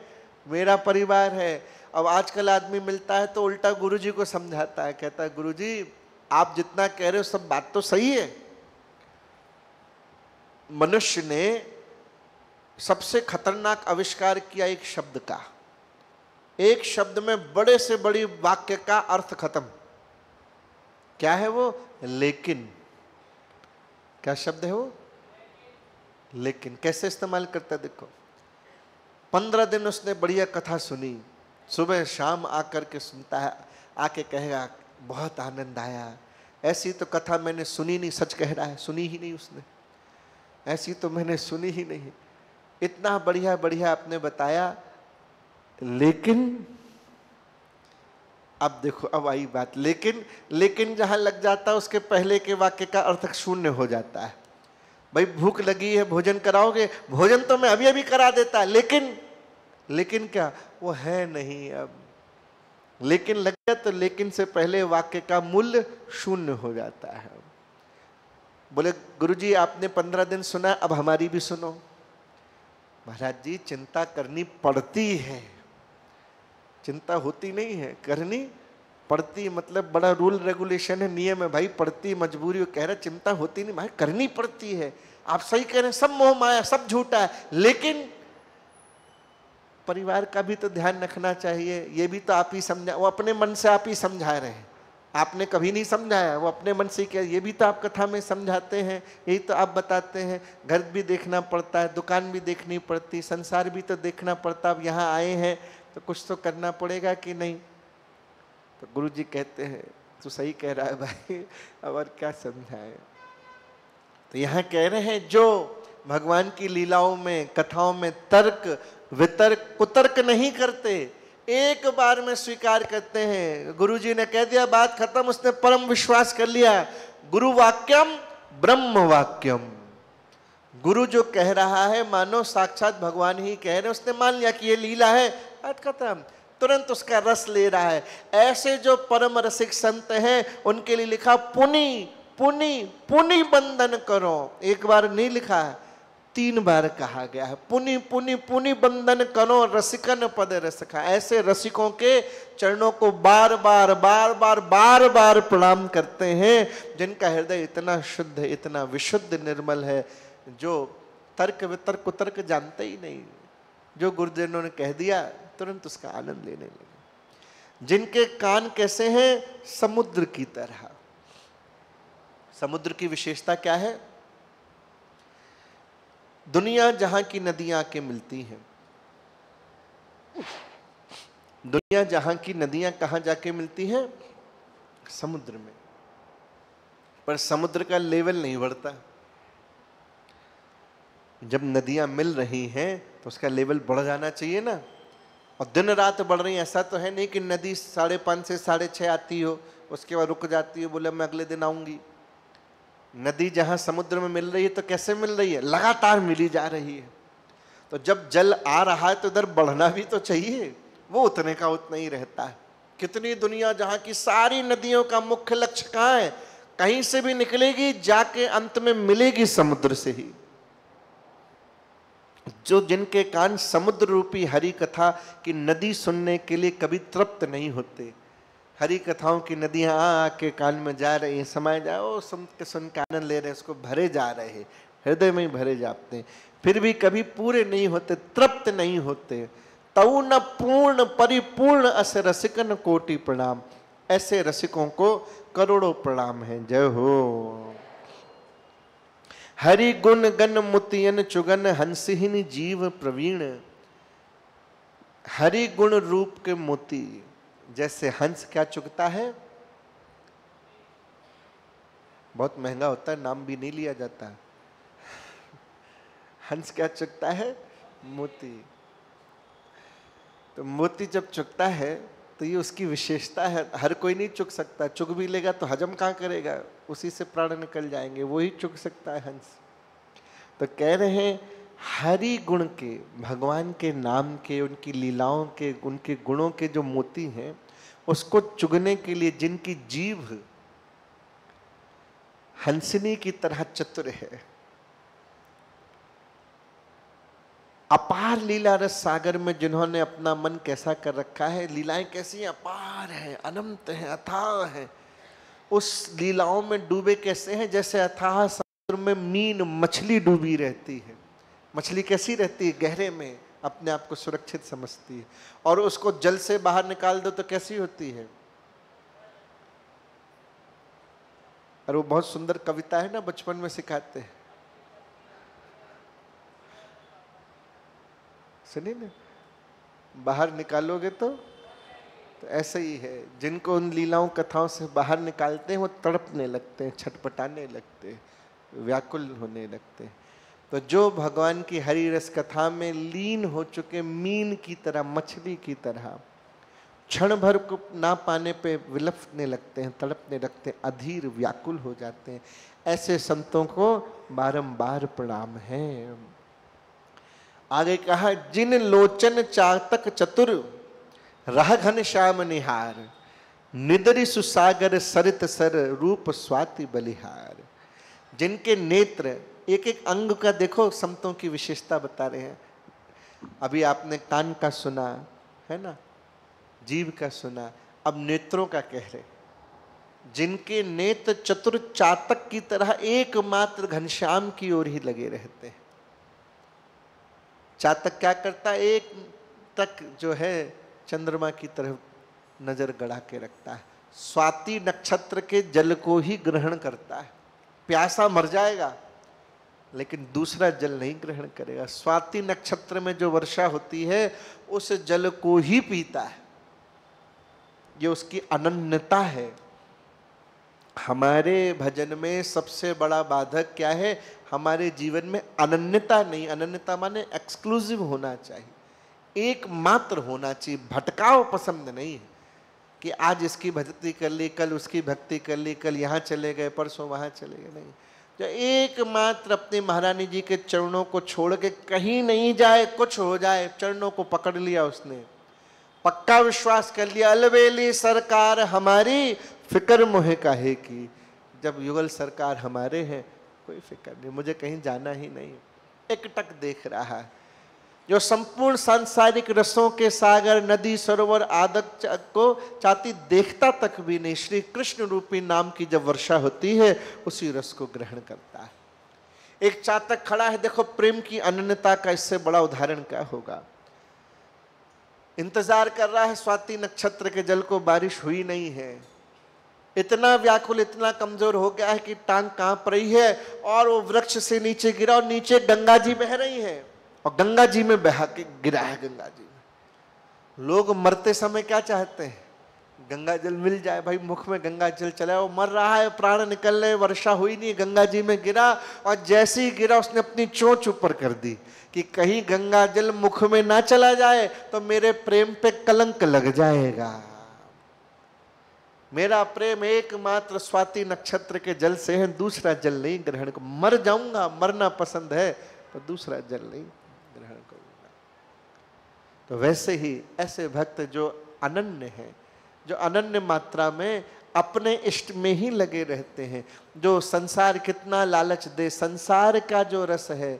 मेरा परिवार है। अब आजकल आदमी मिलता है तो उल्टा गुरुजी को समझाता है, कहता है गुरुजी आप जितना कह रहे हो सब बात तो सही है। मनुष्य ने सबसे खतरनाक आविष्कार किया एक शब्द का। एक शब्द में बड़े से बड़ी वाक्य का अर्थ खत्म। क्या है वो? लेकिन। क्या शब्द है वो? लेकिन। कैसे इस्तेमाल करता है देखो। 15 दिन उसने बढ़िया कथा सुनी, सुबह शाम आकर के सुनता है, आके कहेगा बहुत आनंद आया, ऐसी तो कथा मैंने सुनी नहीं। सच कह रहा है, सुनी ही नहीं उसने, ऐसी तो मैंने सुनी ही नहीं। इतना बढ़िया बढ़िया आपने बताया, लेकिन अब देखो अब आई बात। लेकिन जहां लग जाता है उसके पहले के वाक्य का अर्थ शून्य हो जाता है। भाई भूख लगी है, भोजन कराओगे? भोजन तो मैं अभी अभी करा देता, लेकिन क्या? वो है नहीं। अब लेकिन लग गया तो लेकिन से पहले वाक्य का मूल्य शून्य हो जाता है। बोले गुरुजी आपने 15 दिन सुना, अब हमारी भी सुनो। महाराज जी चिंता करनी पड़ती है, चिंता होती नहीं है, करनी पड़ती। मतलब बड़ा रूल रेगुलेशन है, नियम है भाई, पड़ती मजबूरी। कह रहे चिंता होती नहीं भाई, करनी पड़ती है। आप सही कह रहे हैं, सब मोह माया, सब झूठा है, लेकिन परिवार का भी तो ध्यान रखना चाहिए। ये भी तो आप ही समझा, वो अपने मन से आप ही समझा रहे हैं, आपने कभी नहीं समझाया, वो अपने मन से क्या। ये भी तो आप कथा में समझाते हैं, यही तो आप बताते हैं। घर भी देखना पड़ता है, दुकान भी देखनी पड़ती, संसार भी तो देखना पड़ता। अब यहाँ आए हैं तो कुछ तो करना पड़ेगा कि नहीं? तो गुरु जी कहते हैं तू सही कह रहा है भाई, अब और क्या समझाए। तो यहाँ कह रहे हैं जो भगवान की लीलाओं में, कथाओं में तर्क वितर्क कुतर्क नहीं करते, एक बार में स्वीकार करते हैं। गुरुजी ने कह दिया बात खत्म, उसने परम विश्वास कर लिया। गुरु वाक्यम ब्रह्म वाक्यम, गुरु जो कह रहा है मानो साक्षात भगवान ही कह रहे, उसने मान लिया कि ये लीला है, बात खत्म, तुरंत उसका रस ले रहा है। ऐसे जो परम रसिक संत हैं उनके लिए लिखा पुनि पुनि पुनि बंधन करो। एक बार नहीं लिखा है, 3 बार कहा गया है, पुनि पुनि पुनि बंधन करो रसिकन पद रसखा। ऐसे रसिकों के चरणों को बार बार बार बार बार बार प्रणाम करते हैं, जिनका हृदय इतना शुद्ध इतना विशुद्ध निर्मल है, जो तर्क वितर्क कुतर्क जानते ही नहीं, जो गुरुजनों ने कह दिया तुरंत उसका आनंद लेने लगे। जिनके कान कैसे हैं, समुद्र की तरह। समुद्र की विशेषता क्या है? दुनिया जहां की नदियां आके मिलती हैं, दुनिया जहां की नदियां कहां जाके मिलती हैं? समुद्र में। पर समुद्र का लेवल नहीं बढ़ता। जब नदियां मिल रही हैं तो उसका लेवल बढ़ जाना चाहिए ना, और दिन रात बढ़ रही है। ऐसा तो है नहीं कि नदी 5:30 से 6:30 आती हो, उसके बाद रुक जाती है, बोले मैं अगले दिन आऊंगी। नदी जहां समुद्र में मिल रही है तो कैसे मिल रही है? लगातार मिली जा रही है। तो जब जल आ रहा है तो इधर बढ़ना भी तो चाहिए, वो उतने का उतना ही रहता है। कितनी दुनिया जहां की सारी नदियों का मुख्य लक्ष्य कहाँ है? कहीं से भी निकलेगी जाके अंत में मिलेगी समुद्र से ही। जो जिनके कान समुद्र रूपी हरि कथा की नदी सुनने के लिए कभी तृप्त नहीं होते, हरि कथाओं की नदियां आके कान में जा रही हैं, समय जाओ सुन के आनंद ले रहे हैं, उसको भरे जा रहे हैं, हृदय में ही भरे जाते हैं, फिर भी कभी पूरे नहीं होते, तृप्त नहीं होते। तऊ न पूर्ण परिपूर्ण अस रसिकन कोटि प्रणाम। ऐसे रसिकों को करोड़ों प्रणाम है। जय हो। हरि गुण गण मुतियन चुगन हंसिहिन जीव प्रवीण। हरि गुण रूप के मोती, जैसे हंस क्या चुगता है? बहुत महंगा होता है, नाम भी नहीं लिया जाता। हंस क्या चुगता है? मोती। तो मोती जब चुगता है तो ये उसकी विशेषता है। हर कोई नहीं चुग सकता, चुग भी लेगा तो हजम कहाँ करेगा, उसी से प्राण निकल जाएंगे, वही चुग सकता है हंस। तो कह रहे हैं हरि गुण के, भगवान के नाम के, उनकी लीलाओं के, उनके गुणों के जो मोती हैं, उसको चुगने के लिए जिनकी जीभ हंसनी की तरह चतुर है, अपार लीला रस सागर में जिन्होंने अपना मन कैसा कर रखा है, लीलाएं कैसी अपार है, अनंत है, अथाह है, उस लीलाओं में डूबे कैसे हैं? जैसे अथाह समुद्र में मीन मछली डूबी रहती है। मछली कैसी रहती है? गहरे में अपने आप को सुरक्षित समझती है, और उसको जल से बाहर निकाल दो तो कैसी होती है? और वो बहुत सुंदर कविता है ना, बचपन में सिखाते हैं, सुनिए ना, बाहर निकालोगे तो ऐसा ही है। जिनको उन लीलाओं कथाओं से बाहर निकालते हैं वो तड़पने लगते हैं, छटपटाने लगते हैं, व्याकुल होने लगते हैं। तो जो भगवान की हरि रस कथा में लीन हो चुके मीन की तरह, मछली की तरह, क्षण भर को ना पाने पे विलपने लगते हैं, तड़पने लगते हैं, अधीर व्याकुल हो जाते हैं, ऐसे संतों को बारंबार प्रणाम है। आगे कहा जिन लोचन चातक चतुर रह घन श्याम निहार, निदरि सुसागर सरित सर रूप स्वाति बलिहार। जिनके नेत्र, एक एक अंग का देखो, संतों की विशेषता बता रहे हैं। अभी आपने कान का सुना है ना, जीभ का सुना, अब नेत्रों का कह रहे। जिनके नेत्र चतुर चातक की तरह एकमात्र घनश्याम की ओर ही लगे रहते हैं। चातक क्या करता है? एक तक जो है चंद्रमा की तरफ नजर गड़ा के रखता है, स्वाति नक्षत्र के जल को ही ग्रहण करता है। प्यासा मर जाएगा लेकिन दूसरा जल नहीं ग्रहण करेगा। स्वाति नक्षत्र में जो वर्षा होती है उस जल को ही पीता है, ये उसकी अनन्यता है। हमारे भजन में सबसे बड़ा बाधक क्या है? हमारे जीवन में अनन्यता नहीं। अनन्यता माने एक्सक्लूसिव होना चाहिए, एकमात्र होना चाहिए, भटकाव पसंद नहीं है कि आज इसकी भक्ति कर ली, कल उसकी भक्ति कर ली, कल यहाँ चले गए, परसों वहाँ चले गए, नहीं। जो एकमात्र अपनी महारानी जी के चरणों को छोड़ के कहीं नहीं जाए, कुछ हो जाए, चरणों को पकड़ लिया उसने, पक्का विश्वास कर लिया, अलवेली सरकार हमारी, फिक्र मोहे काहे की। जब युगल सरकार हमारे हैं, कोई फिक्र नहीं, मुझे कहीं जाना ही नहीं, एकटक देख रहा है। जो संपूर्ण सांसारिक रसों के सागर, नदी, सरोवर आदक को चाहती देखता तक भी नहीं, श्री कृष्ण रूपी नाम की जब वर्षा होती है, उसी रस को ग्रहण करता है। एक चातक खड़ा है, देखो प्रेम की अनन्यता का इससे बड़ा उदाहरण क्या होगा। इंतजार कर रहा है स्वाति नक्षत्र के जल को, बारिश हुई नहीं है, इतना व्याकुल, इतना कमजोर हो गया है कि टांग कांप रही है, और वो वृक्ष से नीचे गिरा और नीचे गंगा जी बह रही है, और गंगा जी में बहा के गिरा है। गंगा जी में लोग मरते समय क्या चाहते हैं, गंगा जल मिल जाए, भाई मुख में गंगा जल चला, वो मर रहा है, प्राण निकल रहे, वर्षा हुई नहीं, गंगा जी में गिरा, और जैसे ही गिरा उसने अपनी चोंच ऊपर कर दी कि कहीं गंगा जल मुख में ना चला जाए तो मेरे प्रेम पे कलंक लग जाएगा। मेरा प्रेम एकमात्र स्वाति नक्षत्र के जल से है, दूसरा जल नहीं ग्रहण को, मर जाऊंगा, मरना पसंद है, पर दूसरा जल नहीं ग्रहण करूंगा। तो वैसे ही ऐसे भक्त जो अनन्य हैं, जो अनन्य मात्रा में अपने इष्ट में ही लगे रहते हैं, जो संसार कितना लालच दे, संसार का जो रस है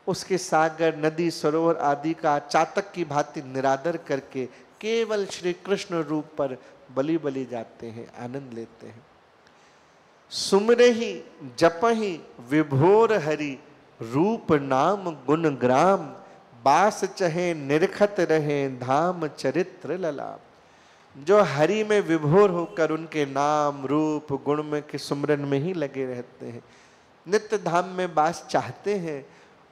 उसके सागर, नदी, सरोवर आदि का चातक की भांति निरादर करके केवल श्री कृष्ण रूप पर बलि बलि जाते हैं, आनंद लेते हैं। सुमरहि जपहि विभोर हरि, रूप नाम गुण ग्राम, बास चहे निरखत रहे धाम चरित्र ललाम। जो हरि में विभोर होकर उनके नाम रूप गुण में के सुमरन में ही लगे रहते हैं, नित्य धाम में बास चाहते हैं,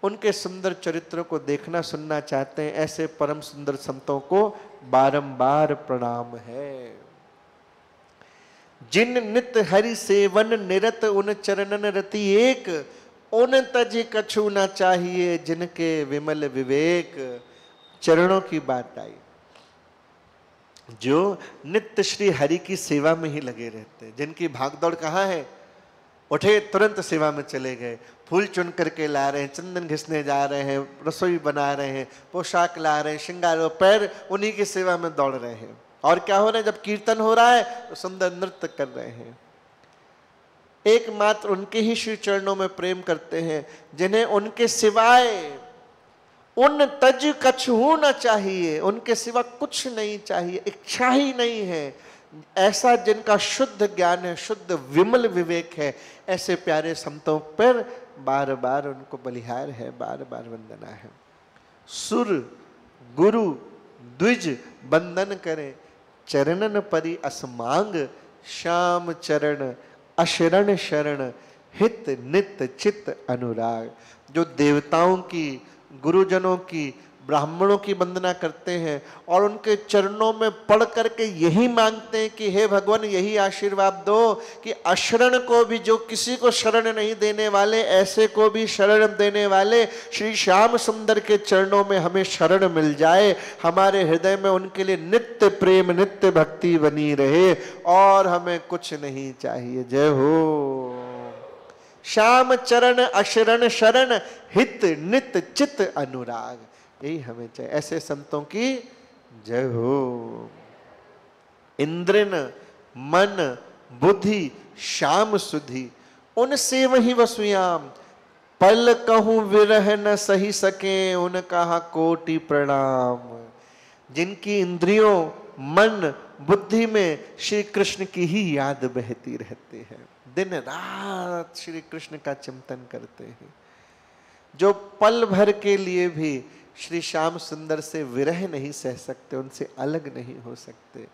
उनके सुंदर चरित्रों को देखना सुनना चाहते हैं, ऐसे परम सुंदर संतों को बारंबार प्रणाम है। जिन नित्य हरि सेवन निरत, उन चरणन रति एक, उन तज कछु न चाहिए जिनके विमल विवेक। चरणों की बात आई, जो नित्य श्री हरि की सेवा में ही लगे रहते हैं, जिनकी भागदौड़ कहाँ है, उठे तुरंत सेवा में चले गए, फूल चुन करके ला रहे हैं, चंदन घिसने जा रहे हैं, रसोई बना रहे हैं, पोशाक ला रहे हैं, श्रृंगार, पैर उन्हीं की सेवा में दौड़ रहे हैं। और क्या हो रहा है, जब कीर्तन हो रहा है तो सुंदर नृत्य कर रहे हैं। एकमात्र उनके ही श्री चरणों में प्रेम करते हैं, जिन्हें उनके सिवाय उन तज कछु न चाहिए, उनके सिवा कुछ नहीं चाहिए, इच्छा ही नहीं है। ऐसा जिनका शुद्ध ज्ञान है, शुद्ध विमल विवेक है, ऐसे प्यारे संतों पर बार बार उनको बलिहार है, बार बार वंदना है। सुर गुरु द्विज बंदन करें, चरणन परि असमांग, श्याम चरण अशरण शरण, हित नित चित अनुराग। जो देवताओं की, गुरुजनों की, ब्राह्मणों की वंदना करते हैं और उनके चरणों में पढ़ करके यही मांगते हैं कि हे भगवान यही आशीर्वाद दो कि अशरण को भी, जो किसी को शरण नहीं देने वाले, ऐसे को भी शरण देने वाले श्री श्याम सुंदर के चरणों में हमें शरण मिल जाए, हमारे हृदय में उनके लिए नित्य प्रेम नित्य भक्ति बनी रहे और हमें कुछ नहीं चाहिए। जय हो। श्याम चरण अशरण शरण, हित नित चित अनुराग, यही हमें चाहिए। ऐसे संतों की जय हो। इंद्रन मन बुद्धि श्याम सुधि, उनसे वही वसुयाम, पल कहूं विरह न सही सके, उनका कोटि प्रणाम। जिनकी इंद्रियों मन बुद्धि में श्री कृष्ण की ही याद बहती रहती है, दिन रात श्री कृष्ण का चिंतन करते हैं, जो पल भर के लिए भी श्री श्याम सुंदर से विरह नहीं सह सकते, उनसे अलग नहीं हो सकते,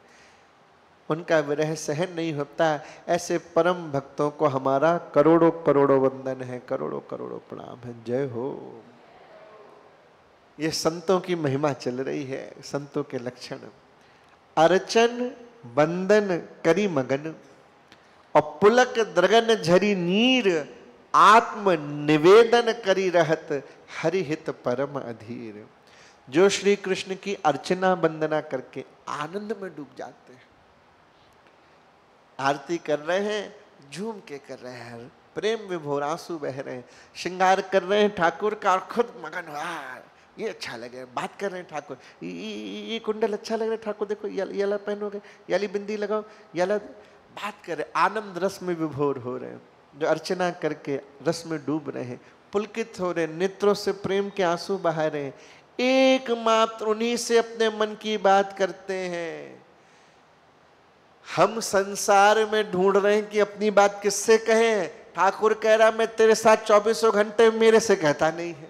उनका विरह सहन नहीं होता, ऐसे परम भक्तों को हमारा करोड़ों करोड़ों वंदन है, करोड़ों करोड़ों प्रणाम है। जय हो। ये संतों की महिमा चल रही है, संतों के लक्षण। अर्चन बंदन करी मगन, और पुलक द्रगन झरी नीर, आत्म निवेदन करी रहत, हरि हित परम अधीर। जो श्री कृष्ण की अर्चना वंदना करके आनंद में डूब जाते हैं। आरती कर रहे हैं, झूम के कर रहे हैं, प्रेम विभोर आंसू बह रहे हैं, श्रृंगार कर रहे हैं ठाकुर का और खुद मगन हुआ, ये अच्छा लगे, बात कर रहे हैं ठाकुर, ये कुंडल अच्छा लग रहा है ठाकुर, देखो ये पहनोगे, ये बिंदी लगाओ, ये बात कर रहे, आनंद रस में विभोर हो रहे हैं। जो अर्चना करके रस में डूब रहे हैं, पुलकित हो रहे हैं, नेत्रों से प्रेम के आंसू बहा रहे हैं, एकमात्र उन्हीं से अपने मन की बात करते हैं। हम संसार में ढूंढ रहे हैं कि अपनी बात किससे कहें। ठाकुर कह रहा मैं तेरे साथ 24 घंटे, मेरे से कहता नहीं है।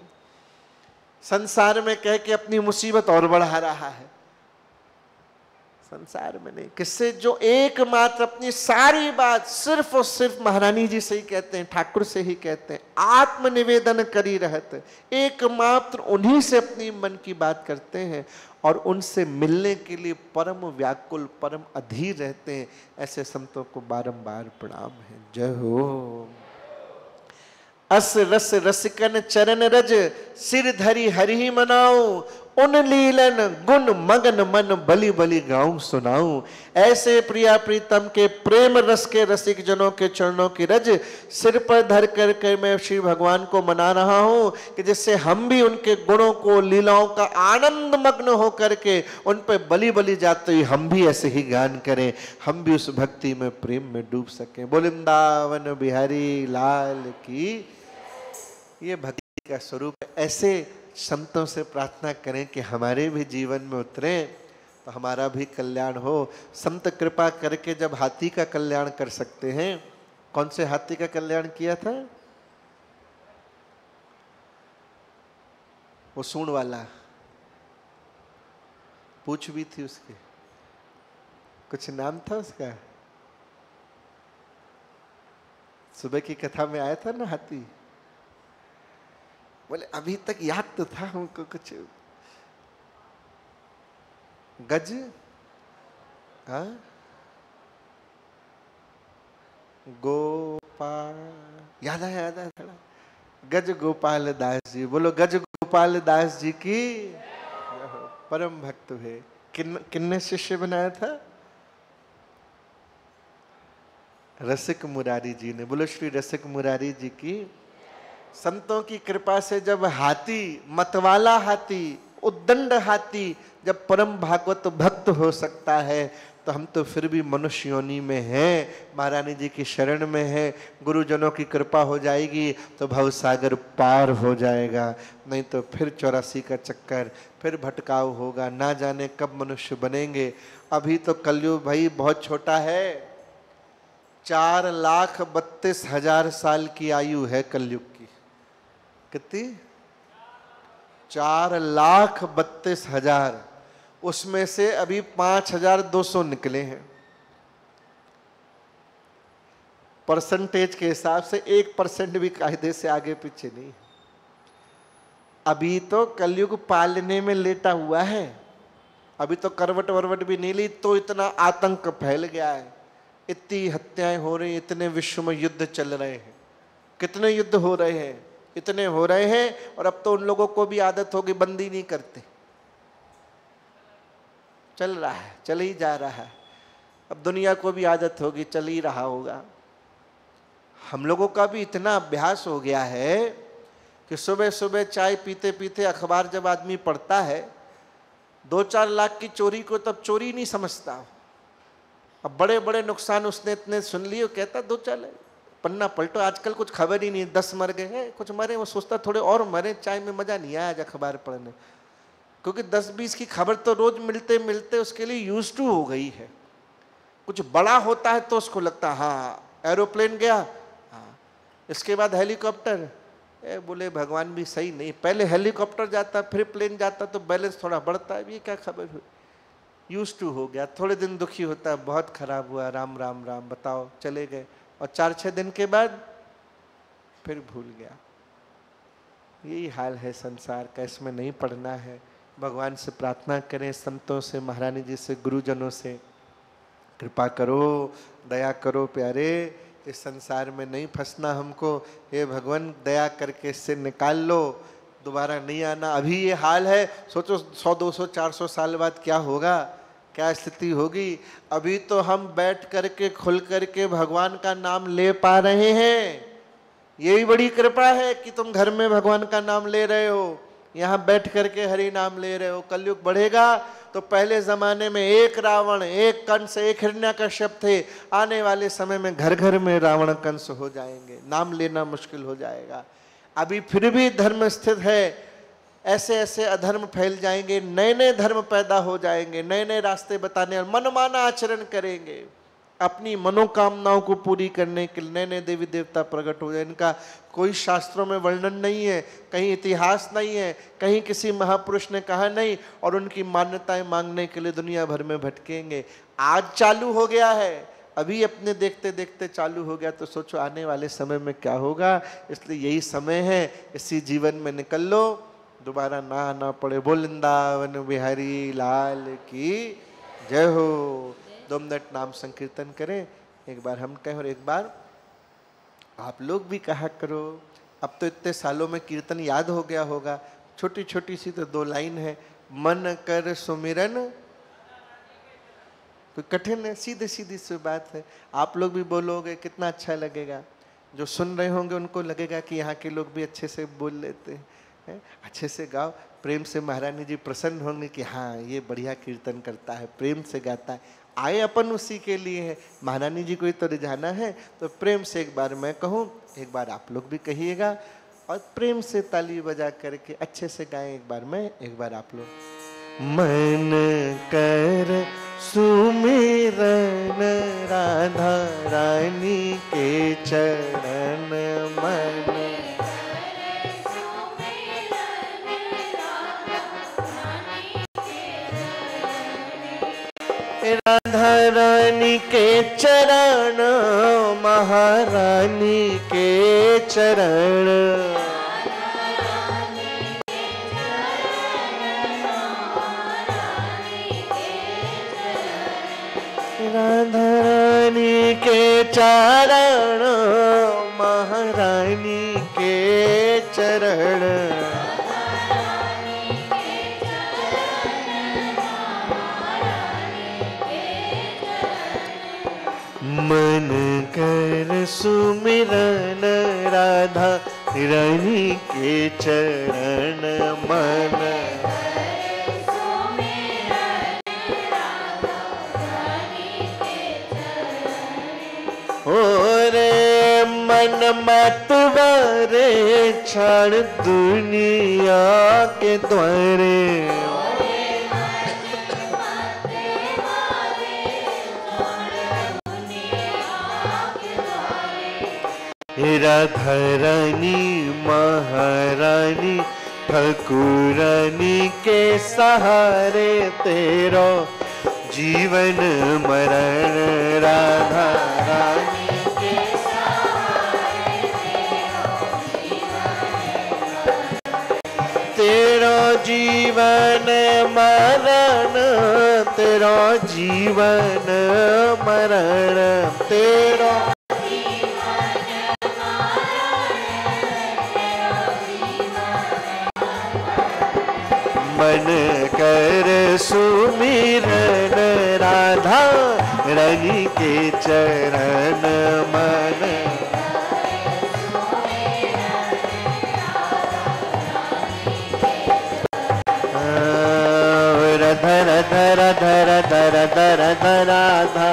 संसार में कह के अपनी मुसीबत और बढ़ा रहा है। संसार में नहीं, किससे? जो एकमात्र अपनी सारी बात सिर्फ और सिर्फ महारानी जी से ही कहते हैं, ठाकुर से ही कहते हैं, आत्मनिवेदन करी रहते, एकमात्र उन्हीं से अपनी मन की बात करते हैं और उनसे मिलने के लिए परम व्याकुल, परम अधीर रहते हैं। ऐसे संतों को बारंबार प्रणाम है। जय हो। अस रस रसिकन चरण रज, सिर धरी हरि मनाऊं, उन लीलन गुण मगन मन बलि बलि गाऊं सुनाऊं। ऐसे प्रिया प्रीतम के प्रेम रस के रसिक जनों के चरणों की रज सिर पर धर कर मैं श्री भगवान को मना रहा हूं कि जिससे हम भी उनके गुणों को, लीलाओं का आनंद मग्न हो करके उन पर बलि बलि जाते हुए हम भी ऐसे ही गान करें, हम भी उस भक्ति में, प्रेम में डूब सकें। बोल वृंदावन बिहारी लाल की। ये भक्ति का स्वरूप है। ऐसे संतों से प्रार्थना करें कि हमारे भी जीवन में उतरे तो हमारा भी कल्याण हो। संत कृपा करके जब हाथी का कल्याण कर सकते हैं, कौन से हाथी का कल्याण किया था? वो सूंड वाला, पूछ भी थी उसके, कुछ नाम था उसका, सुबह की कथा में आया था ना हाथी। बोले अभी तक याद तो था हमको कुछ, गज, हाँ, गोपाल, याद है थोड़ा, गज गोपाल दास जी। बोलो गज गोपाल दास जी की। परम भक्त हुए। किन्ने शिष्य बनाया था? रसिक मुरारी जी ने। बोलो श्री रसिक मुरारी जी की। संतों की कृपा से जब हाथी, मतवाला हाथी, उद्दंड हाथी जब परम भागवत भक्त हो सकता है तो हम तो फिर भी मनुष्य योनि में हैं, महारानी जी की शरण में हैं। गुरुजनों की कृपा हो जाएगी तो भवसागर पार हो जाएगा, नहीं तो फिर 84 का चक्कर, फिर भटकाव होगा, ना जाने कब मनुष्य बनेंगे। अभी तो कलयुग भाई बहुत छोटा है, 4,32,000 साल की आयु है कलयुग की। कितनी? 4,32,000। उसमें से अभी 5,200 निकले हैं। परसेंटेज के हिसाब से 1% भी कायदे से आगे पीछे नहीं है। अभी तो कलयुग पालने में लेटा हुआ है, अभी तो करवट वरवट भी नहीं ली तो इतना आतंक फैल गया है, इतनी हत्याएं हो रही, इतने विश्व में युद्ध चल रहे हैं। कितने युद्ध हो रहे हैं? इतने हो रहे हैं। और अब तो उन लोगों को भी आदत होगी, बंदी नहीं करते, चल रहा है, चल ही जा रहा है। अब दुनिया को भी आदत होगी, चल ही रहा होगा। हम लोगों का भी इतना अभ्यास हो गया है कि सुबह सुबह चाय पीते पीते अखबार जब आदमी पढ़ता है, 2-4 लाख की चोरी को तब चोरी नहीं समझता। अब बड़े बड़े नुकसान उसने इतने सुन लिए, कहता 2-4 पन्ना पलटो, आजकल कुछ खबर ही नहीं, 10 मर गए हैं, कुछ मरे, वो सोचता थोड़े और मरे, चाय में मजा नहीं आया आज अखबार पढ़ने, क्योंकि 10-20 की खबर तो रोज मिलते मिलते उसके लिए यूज टू हो गई है। कुछ बड़ा होता है तो उसको लगता है हाँ एरोप्लेन गया, हाँ इसके बाद हेलीकॉप्टर, बोले भगवान भी सही नहीं, पहले हेलीकॉप्टर जाता फिर प्लेन जाता तो बैलेंस थोड़ा बढ़ता है, ये क्या खबर हुई, यूज टू हो गया। थोड़े दिन दुखी होता है, बहुत खराब हुआ, राम राम राम, बताओ, चले गए, और 4-6 दिन के बाद फिर भूल गया। यही हाल है संसार का, इसमें नहीं पढ़ना है। भगवान से प्रार्थना करें, संतों से, महारानी जी से, गुरुजनों से, कृपा करो, दया करो प्यारे, इस संसार में नहीं फंसना हमको, हे भगवान दया करके इससे निकाल लो। दोबारा नहीं आना। अभी ये हाल है, सोचो 100 200 400 साल बाद क्या होगा, क्या स्थिति होगी। अभी तो हम बैठ करके खुल करके भगवान का नाम ले पा रहे हैं। यही बड़ी कृपा है कि तुम घर में भगवान का नाम ले रहे हो, यहाँ बैठ करके हरि नाम ले रहे हो। कलयुग बढ़ेगा तो पहले जमाने में एक रावण, एक कंस, एक हिरण्यकश्यप थे। आने वाले समय में घर घर में रावण कंस हो जाएंगे, नाम लेना मुश्किल हो जाएगा। अभी फिर भी धर्म स्थित है, ऐसे ऐसे अधर्म फैल जाएंगे, नए नए धर्म पैदा हो जाएंगे, नए नए रास्ते बताने और मनमाना आचरण करेंगे। अपनी मनोकामनाओं को पूरी करने के लिए नए नए देवी देवता प्रकट हो जाए। इनका कोई शास्त्रों में वर्णन नहीं है, कहीं इतिहास नहीं है, कहीं किसी महापुरुष ने कहा नहीं, और उनकी मान्यताएं मांगने के लिए दुनिया भर में भटकेंगे। आज चालू हो गया है, अभी अपने देखते देखते चालू हो गया, तो सोचो आने वाले समय में क्या होगा। इसलिए यही समय है, इसी जीवन में निकल लो, दोबारा ना आना पड़े। बोल वृंदावन बिहारी लाल की जय हो। 2 मिनट नाम संकीर्तन करें, एक बार हम कहें और एक बार आप लोग भी कहा करो। अब तो इतने सालों में कीर्तन याद हो गया होगा, छोटी छोटी सी तो 2 लाइन है। मन कर सुमिरन, कोई कठिन है, सीधी सीधी सी बात है। आप लोग भी बोलोगे कितना अच्छा लगेगा, जो सुन रहे होंगे उनको लगेगा कि यहाँ के लोग भी अच्छे से बोल लेते हैं, अच्छे से गाओ। प्रेम से महारानी जी प्रसन्न होंगे कि हाँ ये बढ़िया कीर्तन करता है, प्रेम से गाता है। आए अपन उसी के लिए है, महारानी जी को ही तो रिझाना है। तो प्रेम से एक बार मैं कहूँ, एक बार आप लोग भी कहिएगा, और प्रेम से ताली बजा करके अच्छे से गाएं। एक बार मैं, एक बार आप लोग। मन कर सुमिरन राधा रानी के चरण, मन राधा रानी के चरण, महारानी के चरण, राधा रानी के चरण, महारानी के चरण। मन कर सुमिरन राधा रानी के चरण, मन रे मन मत वारे क्षण दुनिया के द्वारे, राधा रानी महारानी ठाकुरानी के सहारे तेरो जीवन मरण, राधा रानी के सहारे तेरो जीवन मरण, तेरो जीवन मरण, तेरो मन कर सुमिरन राधा रानी के चरण, मन धर धर धर धर धर धर राधा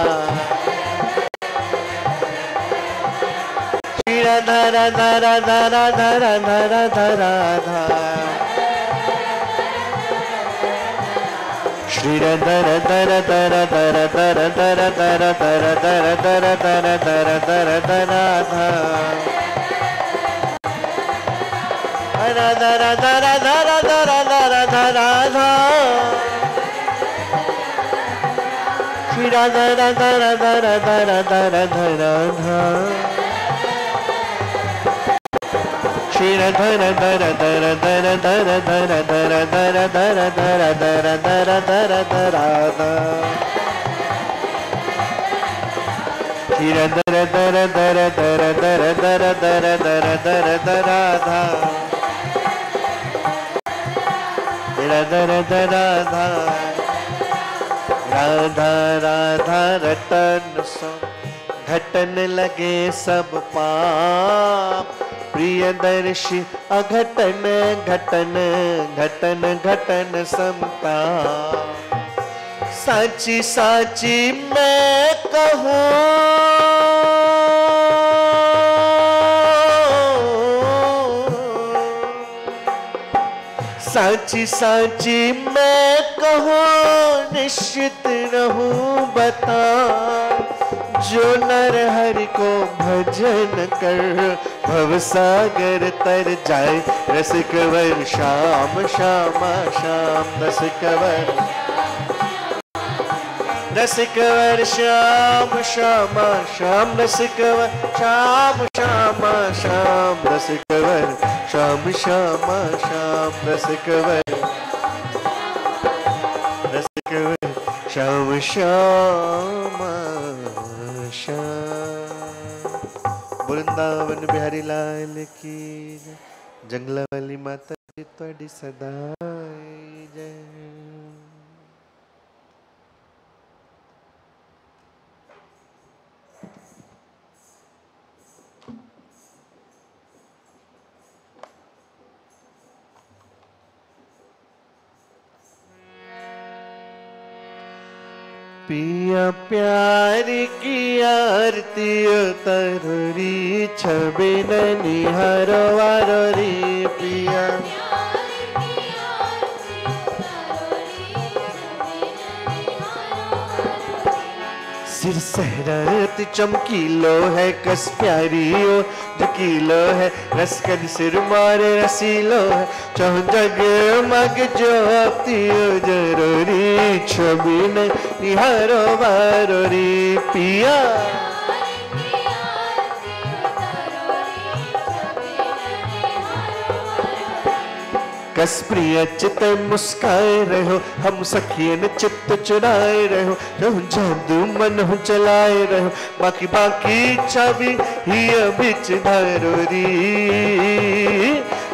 श्री धर धर धर धर धर धर राधा श्री धर धर धर धर धर धर धर धर धर धर धर धर धर राधा धर धर धर धर धर धर राधा श्री राधा राधा राधा राधा राधा राधा राधा श्री राधा राधा राधा राधा राधा राधा राधा राधा राधा राधा राधा राधा राधा श्री राधा राधा राधा राधा राधा राधा राधा राधा राधा राधा राधा राधा राधा राधा राधा रटन सो घटन लगे सब पाप प्रियदर्शी अघटन घटन घटन घटन समता साची साची मैं कहूँ साची साची मैं कहूँ निश्चित रहूं बता जो नर हरि को भजन कर भवसागर तर जाए रसिकवर श्याम श्यामा श्याम रसिकवर रसिकवर श्याम श्यामा श्याम रसिकवर श्याम श्यामा श्याम रसिकवर श्याम श्यामा श्याम रसिकवर रसिकवर श्याम श्यामा श्याम। वृंदावन बिहारी लाल की जय। जंगला वाली माता जी तुहाडी सदा जय। पिया प्यारी की आरती उतरी छबिन निहारो वारो रे पिया सिर सहरत चमकीलो है कस प्यारी ओ जकीलो है रस कद सिर मारे रसीलो है चौं जग मग ज्योति जरूरी छबिन निहारो वारो रे पिया कस प्रिय चित मुस्काए रहो हम सखियन चित्त चुराए रहो रहु जादू मन हूँ चलाए रहो बाकी बाकी छवि ही बिच धारो री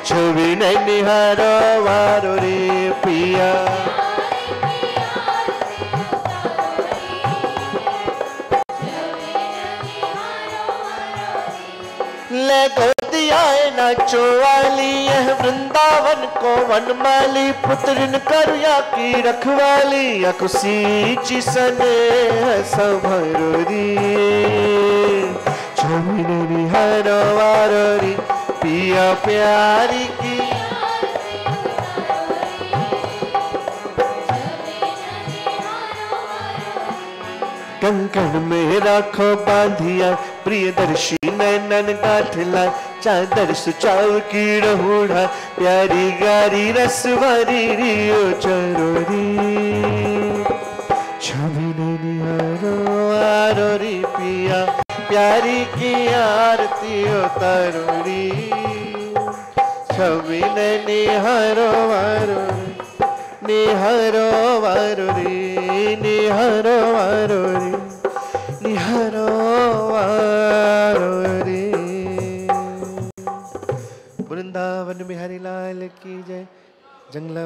छवि न निहारो वारो रे पिया ले गोदिया नाचो वाली यह वृंदावन को वनमाली पुत्रिन करुया की रखवाली या कुसी चिसने सभरोरी छबिन निहारो वारो री पिया प्यारी की कंकण में राखो बांधिया प्रियदर्शी नैनन गांठ लाए चादर सुचाव की रहुड़ा प्यारी गारी रसवारी रियो चरोरी छबिन निहारो वारो री पिया प्यारी की आरती उतारोरी छबिन निहारो वारो निहारो वारो रे निहारो वारो रे निहारो वारो रे। वृंदावन बिहारी लाल की जय। जंगला